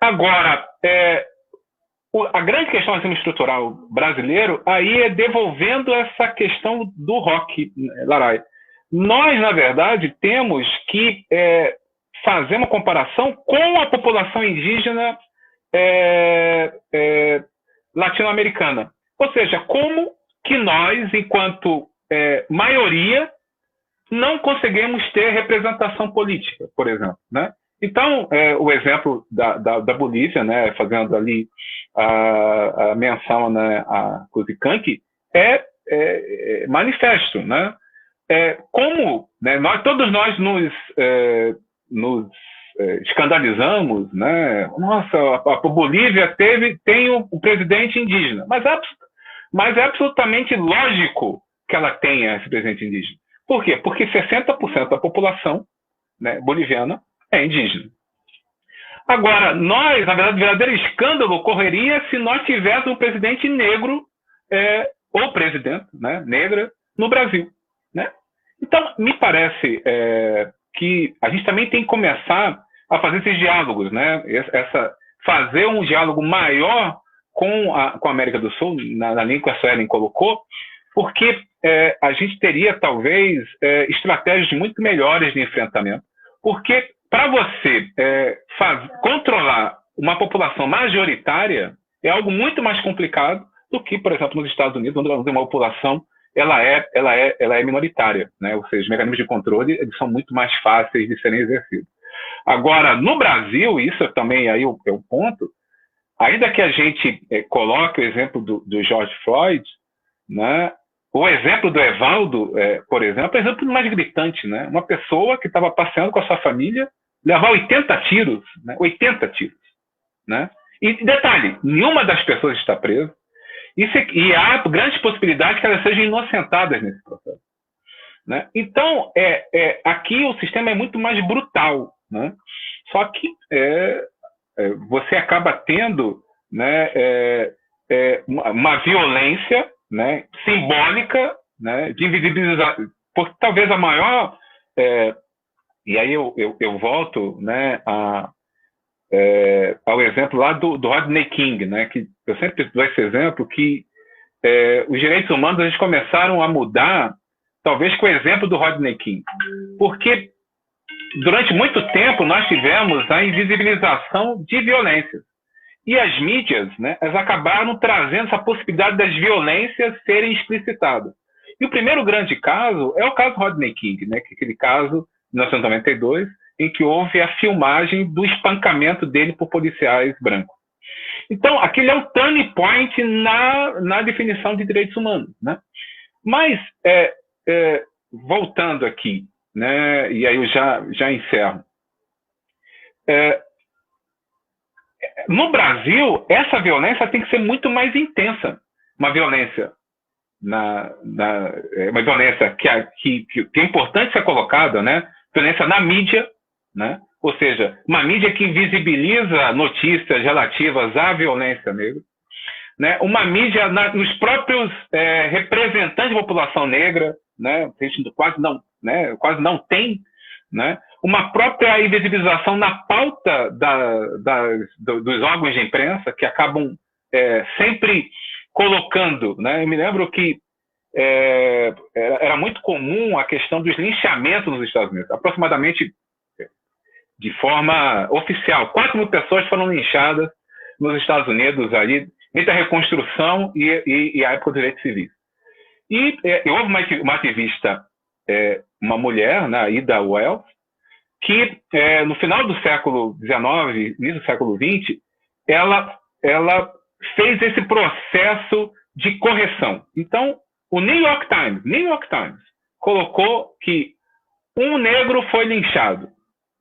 Agora, a grande questão assim, estrutural brasileiro aí é devolvendo essa questão do Roque Laraia. Nós, na verdade, temos que fazer uma comparação com a população indígena latino-americana. Ou seja, como que nós, enquanto maioria, não conseguimos ter representação política, por exemplo, né? Então, o exemplo da Bolívia, né, fazendo ali a menção, né, a Cusicanqui, é manifesto, né? Como, né, todos nós nos escandalizamos, né? Nossa, a Bolívia tem um presidente indígena, mas é absolutamente lógico que ela tenha esse presidente indígena. Por quê? Porque 60% da população, né, boliviana é indígena. Agora, na verdade, o verdadeiro escândalo ocorreria se nós tivéssemos um presidente negro, ou presidente, né, negra, no Brasil, né? Então, me parece que a gente também tem que começar a fazer esses diálogos, né? Fazer um diálogo maior com a América do Sul, na linha que a Suelen colocou, porque a gente teria, talvez, estratégias muito melhores de enfrentamento. Porque, para você controlar uma população majoritária, é algo muito mais complicado do que, por exemplo, nos Estados Unidos, onde uma população ela é minoritária, né? Ou seja, os mecanismos de controle eles são muito mais fáceis de serem exercidos. Agora, no Brasil, isso também aí é o ponto, ainda que a gente coloque o exemplo do George Floyd, né? o exemplo do Evaldo, por exemplo, é o exemplo mais gritante, né? Uma pessoa que estava passeando com a sua família, levar 80 tiros, né? 80 tiros, né? E detalhe, nenhuma das pessoas está presa, e há grandes possibilidades que elas sejam inocentadas nesse processo, né? Então, aqui o sistema é muito mais brutal, né? Só que você acaba tendo, né, uma violência, né, simbólica, né, de invisibilização, porque talvez a maior, e aí eu volto, né, ao exemplo lá do Rodney King, né, que eu sempre dou esse exemplo, que os direitos humanos eles começaram a mudar, talvez com o exemplo do Rodney King, porque durante muito tempo nós tivemos a invisibilização de violências. E as mídias, né, elas acabaram trazendo essa possibilidade das violências serem explicitadas. E o primeiro grande caso é o caso Rodney King, né, que é aquele caso de 1992, em que houve a filmagem do espancamento dele por policiais brancos. Então, aquele é um turning point na definição de direitos humanos, né? Mas, voltando aqui, né, e aí eu já encerro. No Brasil, essa violência tem que ser muito mais intensa. Uma violência, uma violência que é importante ser colocada, né? Violência na mídia, né? Ou seja, uma mídia que visibiliza notícias relativas à violência negra, né? Uma mídia nos próprios representantes da população negra, né? A gente quase não tem, né? Uma própria invisibilização na pauta dos órgãos de imprensa, que acabam sempre colocando, né? Eu me lembro que era muito comum a questão dos linchamentos nos Estados Unidos. Aproximadamente, de forma oficial, 4.000 pessoas foram linchadas nos Estados Unidos, ali, entre a reconstrução e a época dos direitos civis. E houve uma ativista, uma mulher, né, Ida Wells, que no final do século XIX, início do século XX, ela fez esse processo de correção. Então, o New York Times colocou que um negro foi linchado.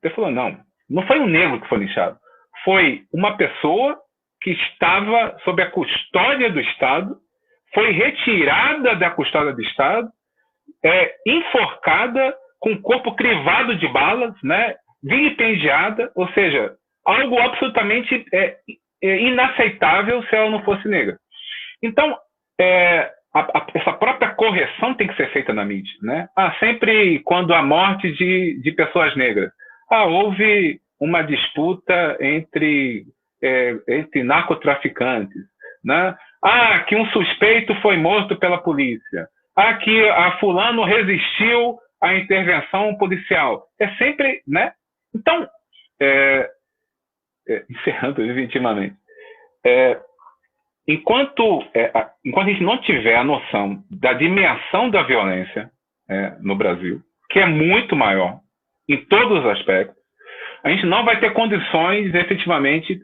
Ele falou, não foi um negro que foi linchado. Foi uma pessoa que estava sob a custódia do Estado, foi retirada da custódia do Estado, enforcada, com o corpo crivado de balas, né, vilipendiada, ou seja, algo absolutamente inaceitável se ela não fosse negra. Então, essa própria correção tem que ser feita na mídia, né? Sempre quando há morte de pessoas negras, houve uma disputa entre narcotraficantes, né? Que um suspeito foi morto pela polícia, que a fulano resistiu à intervenção policial. Sempre, né? Então, encerrando intimamente, enquanto a gente não tiver a noção da dimensão da violência no Brasil, que é muito maior em todos os aspectos, a gente não vai ter condições efetivamente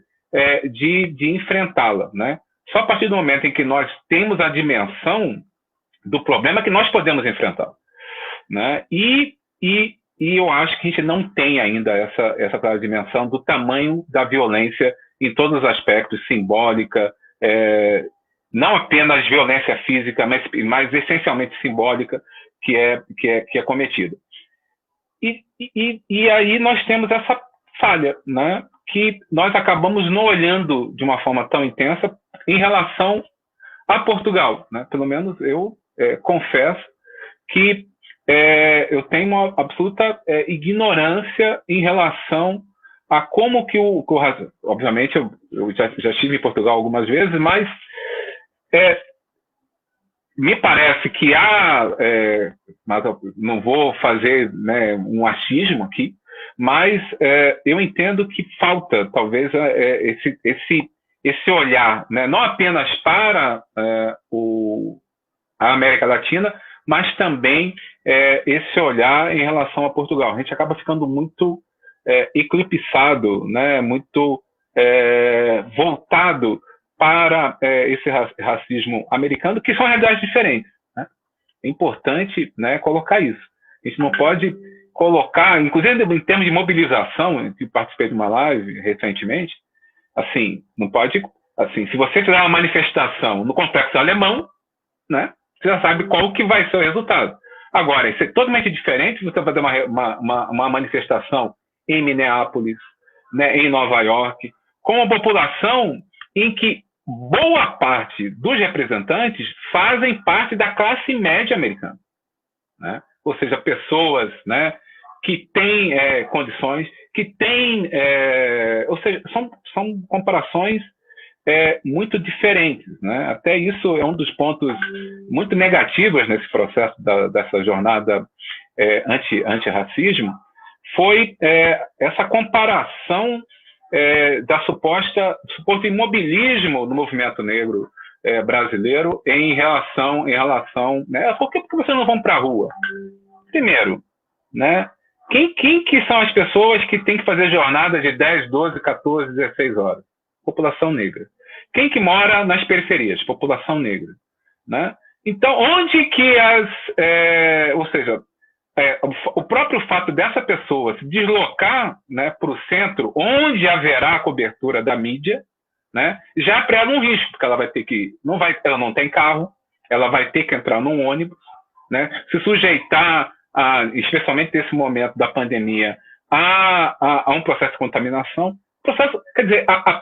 de enfrentá-la, né? Só a partir do momento em que nós temos a dimensão do problema que nós podemos enfrentá-lo, né? E eu acho que a gente não tem ainda essa clara dimensão do tamanho da violência em todos os aspectos, simbólica, não apenas violência física, mas essencialmente simbólica, que é cometida. E aí nós temos essa falha, né? Que nós acabamos não olhando de uma forma tão intensa em relação a Portugal, né? Pelo menos eu confesso que eu tenho uma absoluta ignorância em relação a como que obviamente eu já estive em Portugal algumas vezes, mas me parece que mas eu não vou fazer, né, um achismo aqui, mas eu entendo que falta talvez esse olhar, né, não apenas para a América Latina, mas também esse olhar em relação a Portugal. A gente acaba ficando muito eclipsado, né, muito voltado para esse racismo americano, que são realidades diferentes, né? É importante, né, colocar isso. A gente não pode colocar, inclusive em termos de mobilização, eu participei de uma live recentemente, assim, não pode, assim, se você fizer uma manifestação no complexo alemão, né, você já sabe qual que vai ser o resultado. Agora, isso é totalmente diferente se você fazer uma manifestação em Minneapolis, né, em Nova York, com uma população em que boa parte dos representantes fazem parte da classe média americana, né? Ou seja, pessoas, né, que têm condições, que têm... ou seja, são comparações muito diferentes, né? Até isso é um dos pontos muito negativos nesse processo dessa jornada anti-racismo, foi essa comparação da suposto imobilismo do movimento negro brasileiro em relação, né? Por que vocês não vão para a rua? Primeiro, né? Quem que são as pessoas que têm que fazer jornada de 10, 12, 14, 16 horas? População negra. Quem que mora nas periferias? População negra, né? Então, onde que ou seja, o próprio fato dessa pessoa se deslocar, né, para o centro, onde haverá a cobertura da mídia, né, já é para ela um risco, porque ela vai ter que, ela não tem carro, ela vai ter que entrar num ônibus, né, se sujeitar, especialmente nesse momento da pandemia, a um processo de contaminação. Quer dizer, a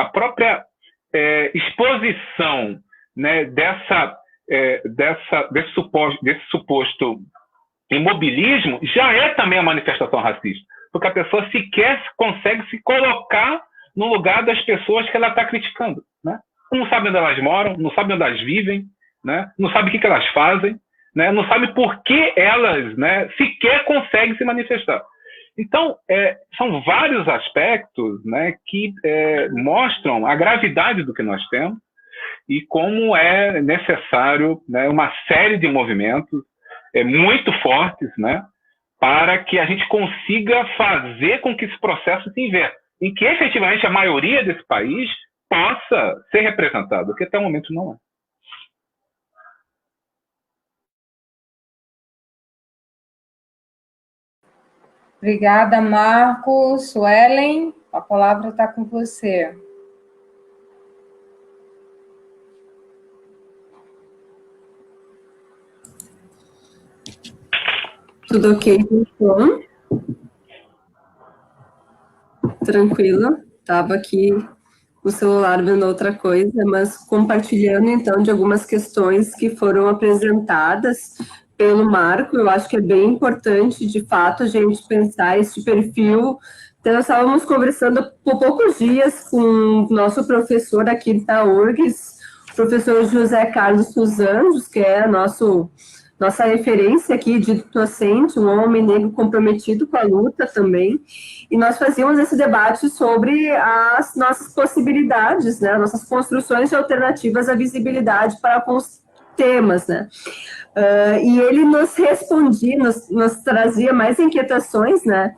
própria exposição, né, desse suposto imobilismo já é também a manifestação racista, porque a pessoa sequer consegue se colocar no lugar das pessoas que ela está criticando, né? Não sabe onde elas moram, não sabe onde elas vivem, né? Não sabe o que elas fazem, né? Não sabe por que elas, né, sequer conseguem se manifestar. Então, são vários aspectos, né, que mostram a gravidade do que nós temos e como é necessário, né, uma série de movimentos muito fortes, né, para que a gente consiga fazer com que esse processo se inverta, em que efetivamente a maioria desse país possa ser representado, que até o momento não é. Obrigada, Marcos. Suelen, a palavra está com você. Tudo ok, então? Tranquilo. Estava aqui no celular vendo outra coisa, mas compartilhando, então, de algumas questões que foram apresentadas pelo Marco. Eu acho que é bem importante, de fato, a gente pensar esse perfil. Então, nós estávamos conversando por poucos dias com o nosso professor aqui da URGS, o professor José Carlos dos Anjos, que é nossa referência aqui de docente, um homem negro comprometido com a luta também, e nós fazíamos esse debate sobre as nossas possibilidades, né, nossas construções de alternativas à visibilidade para alguns temas, né. E ele nos respondia, nos trazia mais inquietações, né,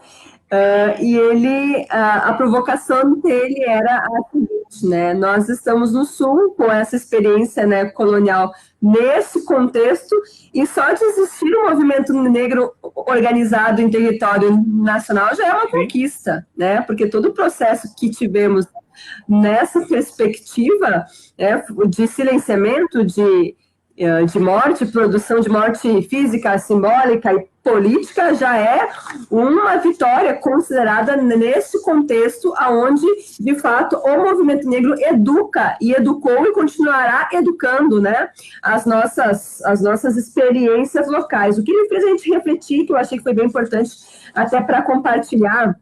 e a provocação dele era a seguinte, né, nós estamos no Sul com essa experiência, né, colonial nesse contexto, e só de existir um movimento negro organizado em território nacional já é uma conquista, né, porque todo o processo que tivemos nessa perspectiva, né, de silenciamento, de morte, produção de morte física, simbólica e política, já é uma vitória considerada nesse contexto onde, de fato, o movimento negro educa e educou e continuará educando, né, as nossas experiências locais. O que ele fez a gente refletir, que eu achei que foi bem importante até para compartilhar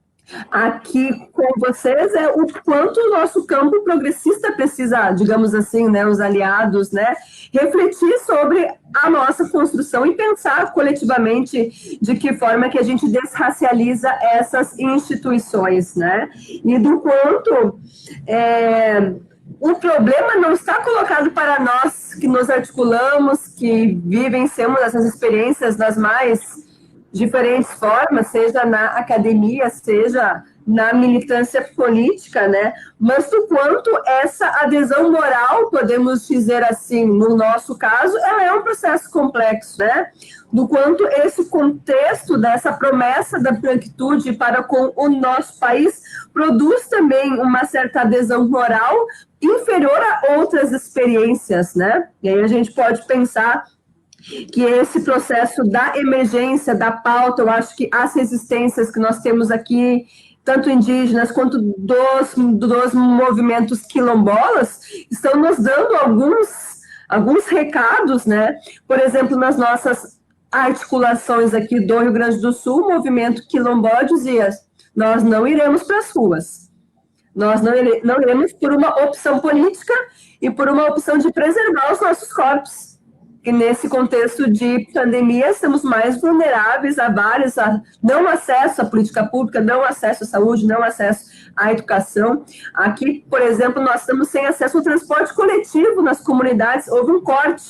aqui com vocês, é o quanto o nosso campo progressista precisa, digamos assim, né, os aliados, né, refletir sobre a nossa construção e pensar coletivamente de que forma que a gente desracializa essas instituições, né, e do quanto o problema não está colocado para nós que nos articulamos, que vivenciamos essas experiências das mais diferentes formas, seja na academia, seja na militância política, né? Mas do quanto essa adesão moral, podemos dizer assim, no nosso caso, ela é um processo complexo, né? Do quanto esse contexto dessa promessa da branquitude para com o nosso país produz também uma certa adesão moral inferior a outras experiências, né? E aí a gente pode pensar que esse processo da emergência, da pauta, eu acho que as resistências que nós temos aqui, tanto indígenas quanto dos movimentos quilombolas, estão nos dando alguns recados, né? Por exemplo, nas nossas articulações aqui do Rio Grande do Sul, o movimento quilombola dizia: nós não iremos para as ruas, nós não iremos por uma opção política e por uma opção de preservar os nossos corpos. E nesse contexto de pandemia, estamos mais vulneráveis a não acesso à política pública, não acesso à saúde, não acesso à educação. Aqui, por exemplo, nós estamos sem acesso ao transporte coletivo nas comunidades. Houve um corte,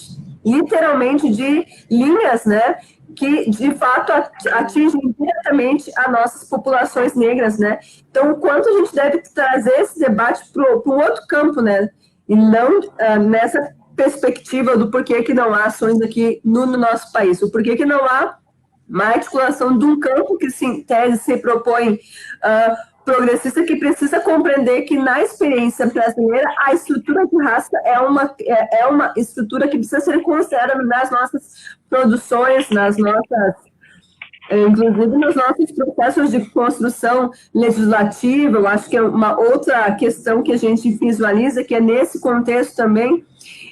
literalmente, de linhas, né, que, de fato, atingem diretamente as nossas populações negras, né? Então, o quanto a gente deve trazer esse debate para um outro campo, né? E não nessa perspectiva do porquê que não há ações aqui no nosso país, o porquê que não há uma articulação de um campo que, em tese, se propõe progressista, que precisa compreender que, na experiência brasileira, a estrutura de raça é uma estrutura que precisa ser considerada nas nossas produções, inclusive nos nossos processos de construção legislativa. Eu acho que é uma outra questão que a gente visualiza, que é nesse contexto também,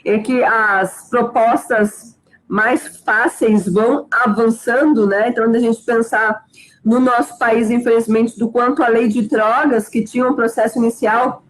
é que as propostas mais fáceis vão avançando, né? Então, quando a gente pensar no nosso país, infelizmente, do quanto a lei de drogas, que tinha um processo inicial,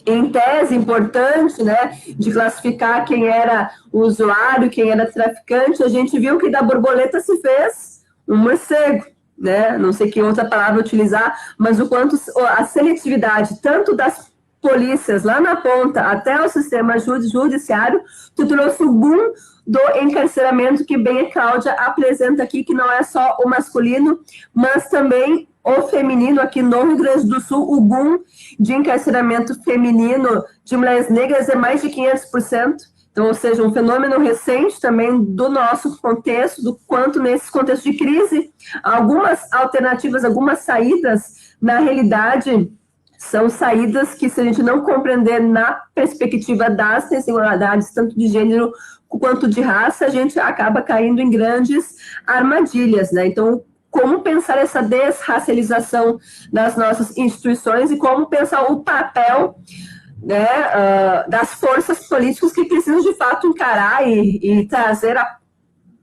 em tese, importante, né, de classificar quem era o usuário, quem era traficante, a gente viu que da borboleta se fez um morcego, né? Não sei que outra palavra utilizar, mas o quanto a seletividade, tanto das polícias lá na ponta até o sistema judiciário, tu trouxe o boom do encarceramento que bem a Cláudia apresenta aqui, que não é só o masculino, mas também o feminino. Aqui no Rio Grande do Sul, o boom de encarceramento feminino de mulheres negras é mais de 500%. Então, ou seja, um fenômeno recente também do nosso contexto, do quanto nesse contexto de crise, algumas alternativas, algumas saídas, na realidade, são saídas que, se a gente não compreender na perspectiva das desigualdades, tanto de gênero quanto de raça, a gente acaba caindo em grandes armadilhas, né? Então, como pensar essa desracialização das nossas instituições e como pensar o papel, né, das forças políticas que precisam, de fato, encarar e trazer a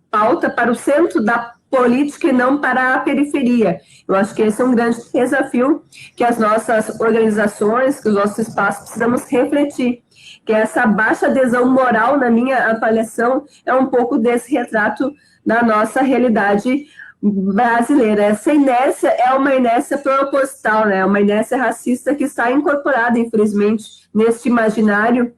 pauta para o centro da política e não para a periferia. Eu acho que esse é um grande desafio que as nossas organizações, que os nossos espaços precisamos refletir, que essa baixa adesão moral, na minha avaliação, é um pouco desse retrato da nossa realidade brasileira. Essa inércia é uma inércia proposital, né? Uma inércia racista que está incorporada, infelizmente, neste imaginário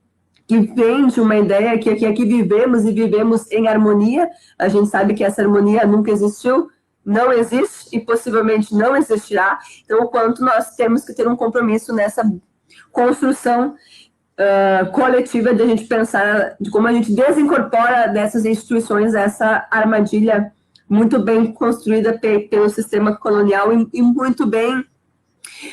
que vem de uma ideia que aqui vivemos e vivemos em harmonia. A gente sabe que essa harmonia nunca existiu, não existe e possivelmente não existirá. Então, o quanto nós temos que ter um compromisso nessa construção coletiva de a gente pensar de como a gente desincorpora dessas instituições essa armadilha muito bem construída pelo sistema colonial e muito bem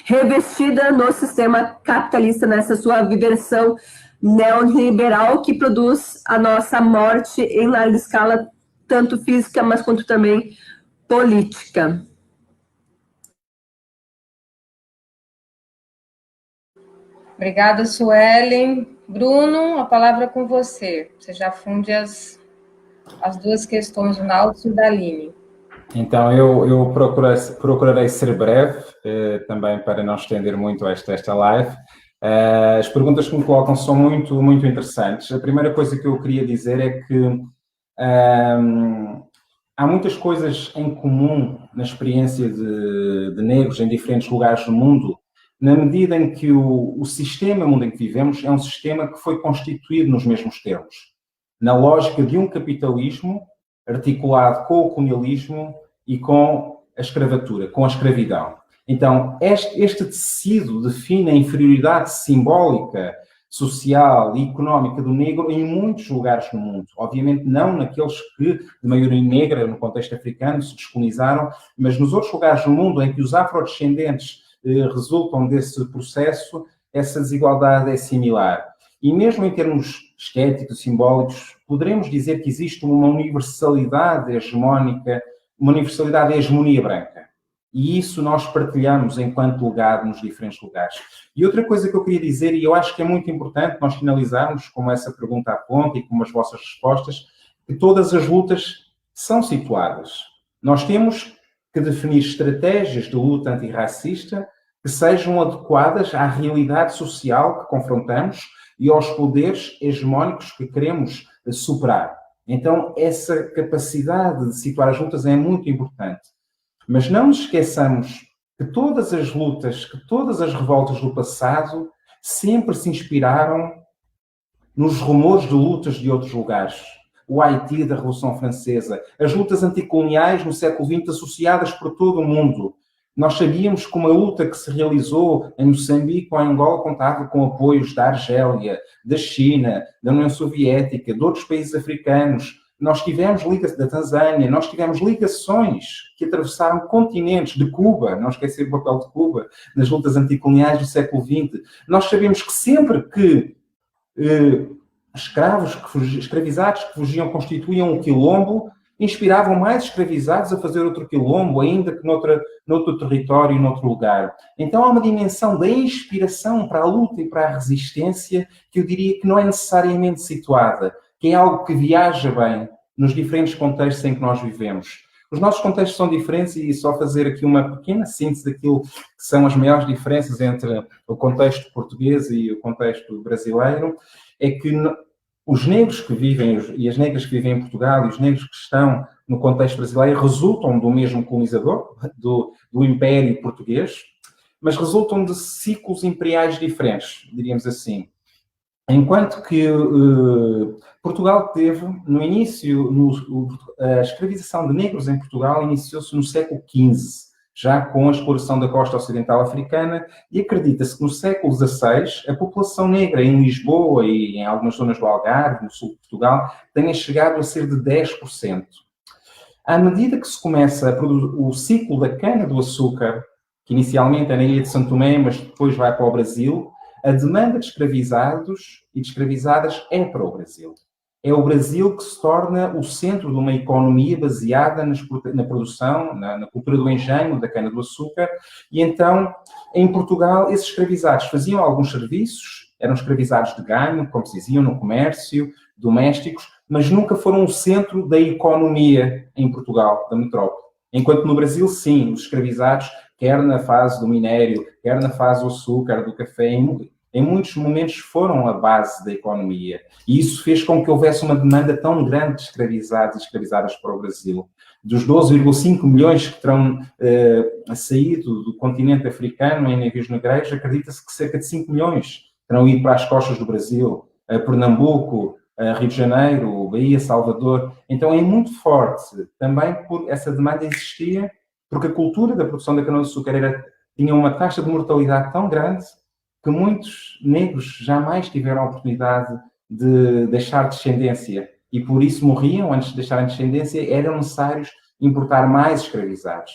revestida no sistema capitalista, nessa sua versão neoliberal que produz a nossa morte em larga escala, tanto física, mas quanto também política. Obrigada, Suelen. Bruno, a palavra é com você. Você já funde as duas questões do Náutico e da Aline. Então, eu procurarei ser breve, também para não estender muito esta live. As perguntas que me colocam são muito, muito interessantes. A primeira coisa que eu queria dizer é que há muitas coisas em comum na experiência de negros em diferentes lugares do mundo, na medida em que o sistema mundo em que vivemos é um sistema que foi constituído nos mesmos termos, na lógica de um capitalismo articulado com o colonialismo e com a escravatura, com a escravidão. Então, este tecido define a inferioridade simbólica, social e económica do negro em muitos lugares no mundo. Obviamente não naqueles que, de maioria negra, no contexto africano, se descolonizaram, mas nos outros lugares do mundo em que os afrodescendentes resultam desse processo, essa desigualdade é similar. E mesmo em termos estéticos, simbólicos, poderemos dizer que existe uma universalidade hegemónica, uma universalidade da hegemonia branca. E isso nós partilhamos enquanto legado nos diferentes lugares. E outra coisa que eu queria dizer, e eu acho que é muito importante nós finalizarmos com essa pergunta à ponta e com as vossas respostas, que todas as lutas são situadas. Nós temos que definir estratégias de luta antirracista que sejam adequadas à realidade social que confrontamos e aos poderes hegemónicos que queremos superar. Então, essa capacidade de situar as lutas é muito importante. Mas não nos esqueçamos que todas as lutas, que todas as revoltas do passado sempre se inspiraram nos rumores de lutas de outros lugares. O Haiti da Revolução Francesa, as lutas anticoloniais no século XX associadas por todo o mundo. Nós sabíamos que uma luta que se realizou em Moçambique ou em Angola contava com apoios da Argélia, da China, da União Soviética, de outros países africanos. Nós tivemos ligações da Tanzânia, nós tivemos ligações que atravessaram continentes, de Cuba, não esquecer o papel de Cuba, nas lutas anticoloniais do século XX. Nós sabemos que sempre que escravizados que fugiam constituíam um quilombo, inspiravam mais escravizados a fazer outro quilombo, ainda que noutro território e noutro lugar. Então há uma dimensão da inspiração para a luta e para a resistência que eu diria que não é necessariamente situada, que é algo que viaja bem nos diferentes contextos em que nós vivemos. Os nossos contextos são diferentes e só fazer aqui uma pequena síntese daquilo que são as maiores diferenças entre o contexto português e o contexto brasileiro, é que os negros que vivem e as negras que vivem em Portugal e os negros que estão no contexto brasileiro resultam do mesmo colonizador, do Império Português, mas resultam de ciclos imperiais diferentes, diríamos assim. Enquanto que Portugal teve, no início, a escravização de negros em Portugal iniciou-se no século XV, já com a exploração da costa ocidental africana, e acredita-se que no século XVI a população negra em Lisboa e em algumas zonas do Algarve, no sul de Portugal, tenha chegado a ser de 10%. À medida que se começa o ciclo da cana-do-açúcar, que inicialmente é na ilha de São Tomé, mas depois vai para o Brasil, a demanda de escravizados e de escravizadas é para o Brasil. É o Brasil que se torna o centro de uma economia baseada na produção, na cultura do engenho, da cana-do-açúcar, e então, em Portugal, esses escravizados faziam alguns serviços, eram escravizados de ganho, como se dizia, no comércio, domésticos, mas nunca foram o centro da economia em Portugal, da metrópole. Enquanto no Brasil, sim, os escravizados, quer na fase do minério, quer na fase do açúcar, do café, em muitos momentos foram a base da economia. E isso fez com que houvesse uma demanda tão grande de escravizados e escravizadas para o Brasil. Dos 12,5 milhões que terão saído do continente africano em navios negreiros, acredita-se que cerca de 5 milhões terão ido para as costas do Brasil, a Pernambuco, a Rio de Janeiro, Bahia, Salvador. Então é muito forte. Também por essa demanda existia, porque a cultura da produção da cana-de-açúcar tinha uma taxa de mortalidade tão grande que muitos negros jamais tiveram a oportunidade de deixar descendência e por isso morriam antes de deixarem descendência, eram necessários importar mais escravizados.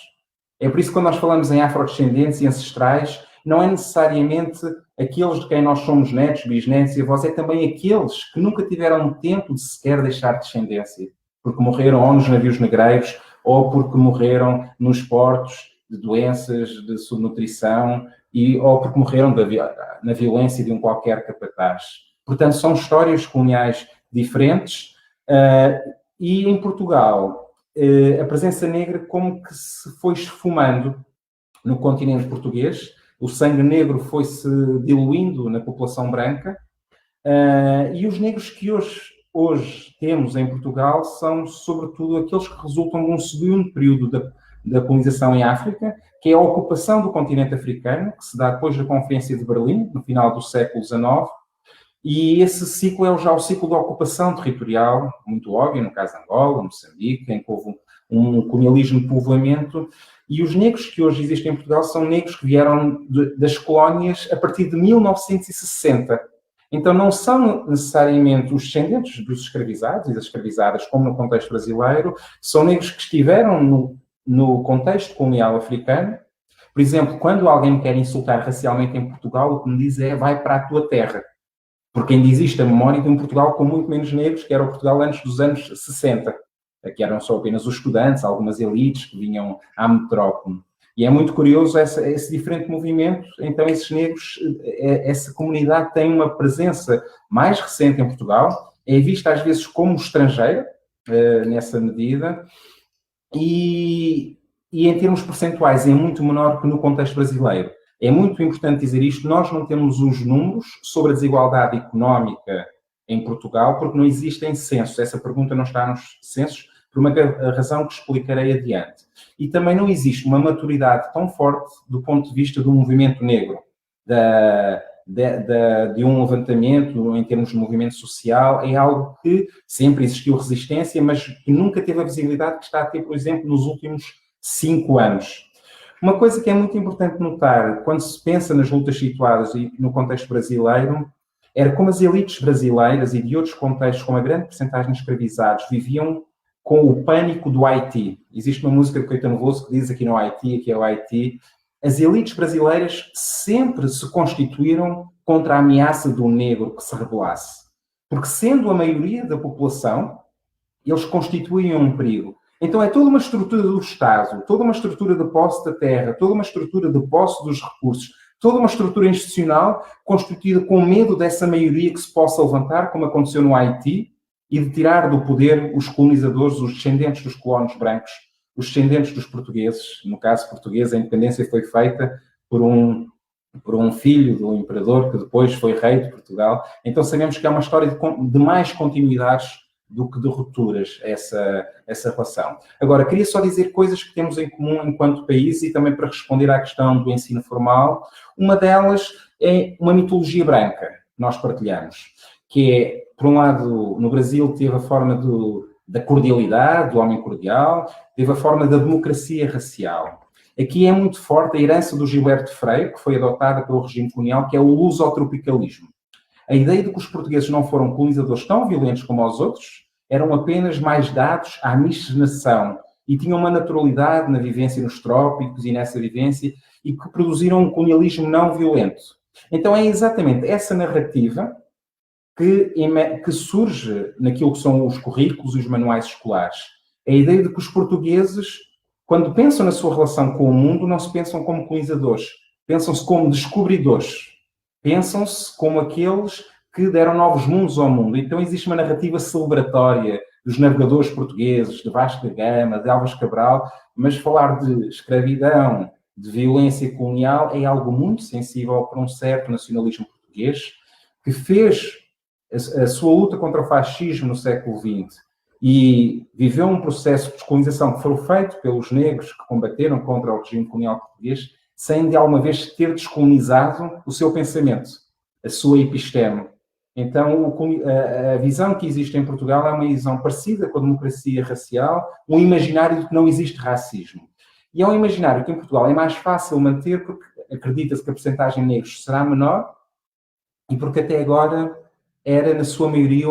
É por isso que quando nós falamos em afrodescendentes e ancestrais, não é necessariamente aqueles de quem nós somos netos, bisnetos e avós, é também aqueles que nunca tiveram tempo de sequer deixar descendência, porque morreram ou nos navios negreiros ou porque morreram nos portos de doenças, de subnutrição, ou porque morreram na violência de um qualquer capataz. Portanto, são histórias coloniais diferentes e em Portugal a presença negra como que se foi esfumando no continente português, o sangue negro foi-se diluindo na população branca e os negros que hoje temos em Portugal são, sobretudo, aqueles que resultam de um segundo período da colonização em África, que é a ocupação do continente africano, que se dá depois da Conferência de Berlim, no final do século XIX, e esse ciclo é já o ciclo da ocupação territorial, muito óbvio, no caso de Angola, Moçambique, em que houve um colonialismo de povoamento, e os negros que hoje existem em Portugal são negros que vieram das colónias a partir de 1960. Então não são necessariamente os descendentes dos escravizados e das escravizadas, como no contexto brasileiro, são negros que estiveram no contexto colonial africano. Por exemplo, quando alguém me quer insultar racialmente em Portugal, o que me diz é vai para a tua terra. Porque ainda existe a memória de um Portugal com muito menos negros, que era o Portugal antes dos anos 60, que eram só apenas os estudantes, algumas elites que vinham à metrópole. E é muito curioso esse diferente movimento. Então, esses negros, essa comunidade tem uma presença mais recente em Portugal, é vista às vezes como estrangeira, nessa medida, e em termos percentuais é muito menor que no contexto brasileiro. É muito importante dizer isto, nós não temos os números sobre a desigualdade económica em Portugal, porque não existem censos. Essa pergunta não está nos censos, por uma razão que explicarei adiante. E também não existe uma maturidade tão forte do ponto de vista do movimento negro, de um levantamento em termos de movimento social. É algo que sempre existiu resistência, mas que nunca teve a visibilidade que está a ter, por exemplo, nos últimos 5 anos. Uma coisa que é muito importante notar, quando se pensa nas lutas situadas e no contexto brasileiro, era como as elites brasileiras e de outros contextos com uma grande percentagem de escravizados viviam com o pânico do Haiti. Existe uma música de Caetano Veloso que diz aqui no Haiti, aqui é o Haiti. As elites brasileiras sempre se constituíram contra a ameaça do negro que se rebelasse. Porque sendo a maioria da população, eles constituíam um perigo. Então é toda uma estrutura do Estado, toda uma estrutura de posse da terra, toda uma estrutura de posse dos recursos, toda uma estrutura institucional constituída com medo dessa maioria que se possa levantar, como aconteceu no Haiti, e de tirar do poder os colonizadores, os descendentes dos colonos brancos, os descendentes dos portugueses. No caso português, a independência foi feita por um filho do imperador que depois foi rei de Portugal. Então sabemos que é uma história de mais continuidades do que de rupturas, essa relação. Agora, queria só dizer coisas que temos em comum enquanto país e também para responder à questão do ensino formal. Uma delas é uma mitologia branca que nós partilhamos, que é, por um lado, no Brasil teve a forma da cordialidade, do homem cordial, teve a forma da democracia racial. Aqui é muito forte a herança do Gilberto Freire, que foi adotada pelo regime colonial, que é o lusotropicalismo. A ideia de que os portugueses não foram colonizadores tão violentos como os outros, eram apenas mais dados à miscigenação e tinham uma naturalidade na vivência nos trópicos e nessa vivência e que produziram um colonialismo não violento. Então é exatamente essa narrativa que surge naquilo que são os currículos e os manuais escolares. A ideia de que os portugueses, quando pensam na sua relação com o mundo, não se pensam como colonizadores, pensam-se como descobridores. Pensam-se como aqueles que deram novos mundos ao mundo. Então existe uma narrativa celebratória dos navegadores portugueses, de Vasco da Gama, de Álvares Cabral, mas falar de escravidão, de violência colonial, é algo muito sensível para um certo nacionalismo português, que fez a sua luta contra o fascismo no século XX e viveu um processo de descolonização que foi feito pelos negros que combateram contra o regime colonial português, sem de alguma vez ter descolonizado o seu pensamento, a sua episteme. Então, a visão que existe em Portugal é uma visão parecida com a democracia racial, um imaginário de que não existe racismo. E é um imaginário que em Portugal é mais fácil manter porque acredita-se que a percentagem de negros será menor e porque até agora era, na sua maioria,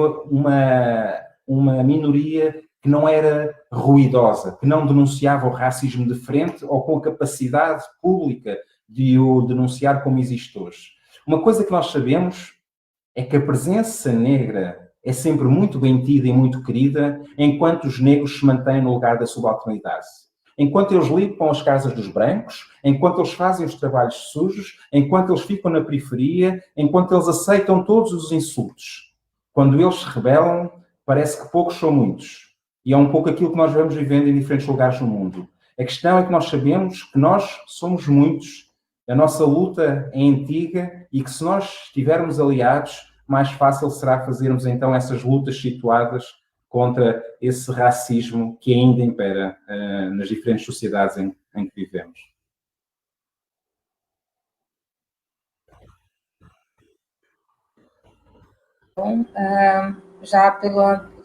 uma minoria que não era ruidosa, que não denunciava o racismo de frente ou com a capacidade pública de o denunciar como existe hoje. Uma coisa que nós sabemos é que a presença negra é sempre muito bem tida e muito querida enquanto os negros se mantêm no lugar da subalternidade. Enquanto eles limpam as casas dos brancos, enquanto eles fazem os trabalhos sujos, enquanto eles ficam na periferia, enquanto eles aceitam todos os insultos. Quando eles se rebelam, parece que poucos são muitos. E é um pouco aquilo que nós vamos vivendo em diferentes lugares do mundo. A questão é que nós sabemos que nós somos muitos, a nossa luta é antiga e que se nós estivermos aliados, mais fácil será fazermos então essas lutas situadas contra esse racismo que ainda impera nas diferentes sociedades em que vivemos. Bom, já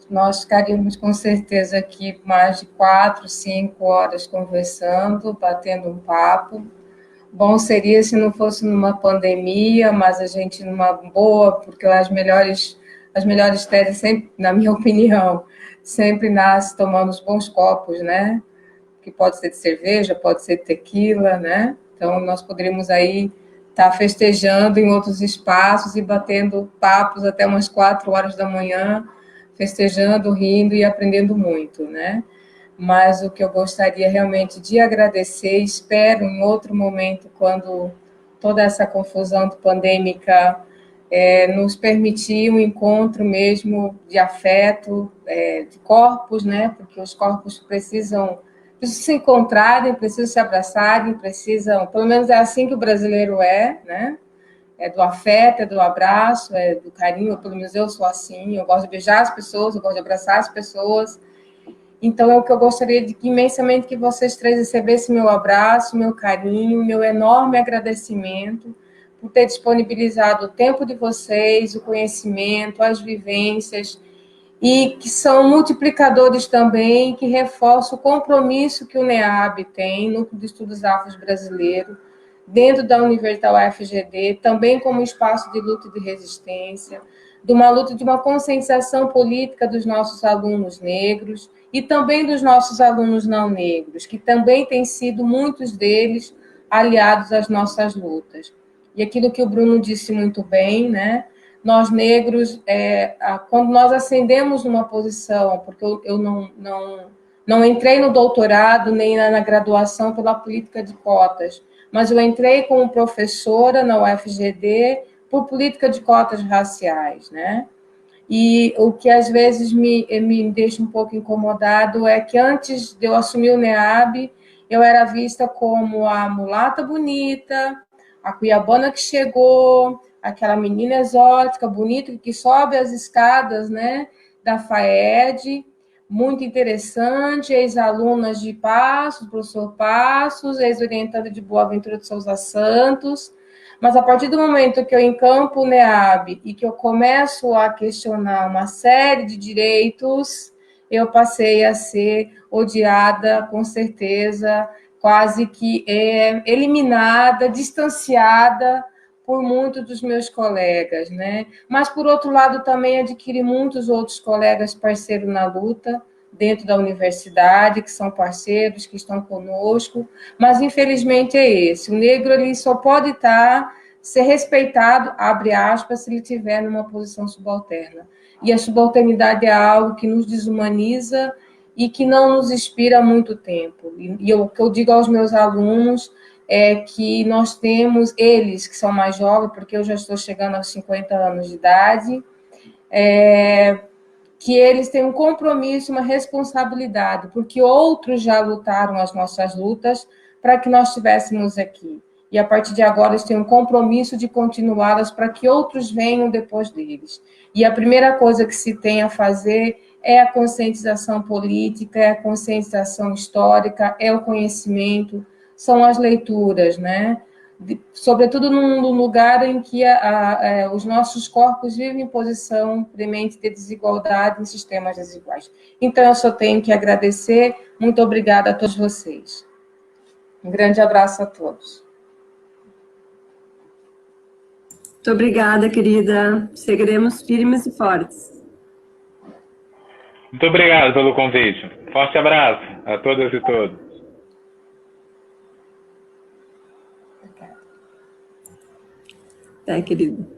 nós ficaríamos com certeza aqui mais de 4, 5 horas conversando, batendo um papo. Bom seria se não fosse numa pandemia, mas a gente numa boa, porque as melhores teses sempre, na minha opinião, sempre nascem tomando os bons copos, né? Que pode ser de cerveja, pode ser de tequila, né? Então, nós poderíamos aí estar festejando em outros espaços e batendo papos até umas 4 horas da manhã, festejando, rindo e aprendendo muito, né? Mas o que eu gostaria realmente de agradecer, espero em outro momento, quando toda essa confusão pandêmica nos permitir um encontro mesmo de afeto, de corpos, né? Porque os corpos precisam se encontrarem, precisam se abraçarem, precisam, pelo menos é assim que o brasileiro né? É do afeto, é do abraço, é do carinho, pelo menos eu sou assim, eu gosto de beijar as pessoas, eu gosto de abraçar as pessoas. Então, é o que eu gostaria de imensamente que vocês três recebessem meu abraço, meu carinho, meu enorme agradecimento por ter disponibilizado o tempo de vocês, o conhecimento, as vivências, e que são multiplicadores também, que reforçam o compromisso que o NEAB tem, Núcleo de Estudos Afros Brasileiro, dentro da Universidade UFGD, também como espaço de luta e de resistência, de uma luta de uma conscientização política dos nossos alunos negros e também dos nossos alunos não negros, que também têm sido, muitos deles, aliados às nossas lutas. E aquilo que o Bruno disse muito bem, né? Nós negros, quando nós ascendemos numa posição, porque eu não entrei no doutorado nem na graduação pela política de cotas, mas eu entrei como professora na UFGD por política de cotas raciais, né? E o que às vezes me deixa um pouco incomodado é que antes de eu assumir o NEAB, eu era vista como a mulata bonita, a cuiabana que chegou, aquela menina exótica, bonita, que sobe as escadas, né, da FAED, muito interessante, ex-alunas de Passos, professor Passos, ex-orientanda de Boaventura de Souza Santos, mas a partir do momento que eu encampo o NEAB e que eu começo a questionar uma série de direitos, eu passei a ser odiada, com certeza, quase que eliminada, distanciada por muitos dos meus colegas, né? Mas, por outro lado, também adquiri muitos outros colegas parceiros na luta, dentro da universidade, que são parceiros, que estão conosco, mas, infelizmente, é esse. O negro, ele só pode ser respeitado, abre aspas, se ele estiver numa posição subalterna. E a subalternidade é algo que nos desumaniza e que não nos inspira há muito tempo. E o que eu digo aos meus alunos é que nós temos, eles que são mais jovens, porque eu já estou chegando aos 50 anos de idade, que eles têm um compromisso, uma responsabilidade, porque outros já lutaram as nossas lutas para que nós estivéssemos aqui. E, a partir de agora, eles têm um compromisso de continuá-las para que outros venham depois deles. E a primeira coisa que se tem a fazer é a conscientização política, é a conscientização histórica, é o conhecimento, são as leituras, né? Sobretudo num lugar em que os nossos corpos vivem em posição premente de desigualdade em sistemas desiguais. Então, eu só tenho que agradecer. Muito obrigada a todos vocês. Um grande abraço a todos. Muito obrigada, querida. Seguiremos firmes e fortes. Muito obrigado pelo convite. Forte abraço a todas e todos. Até, querido.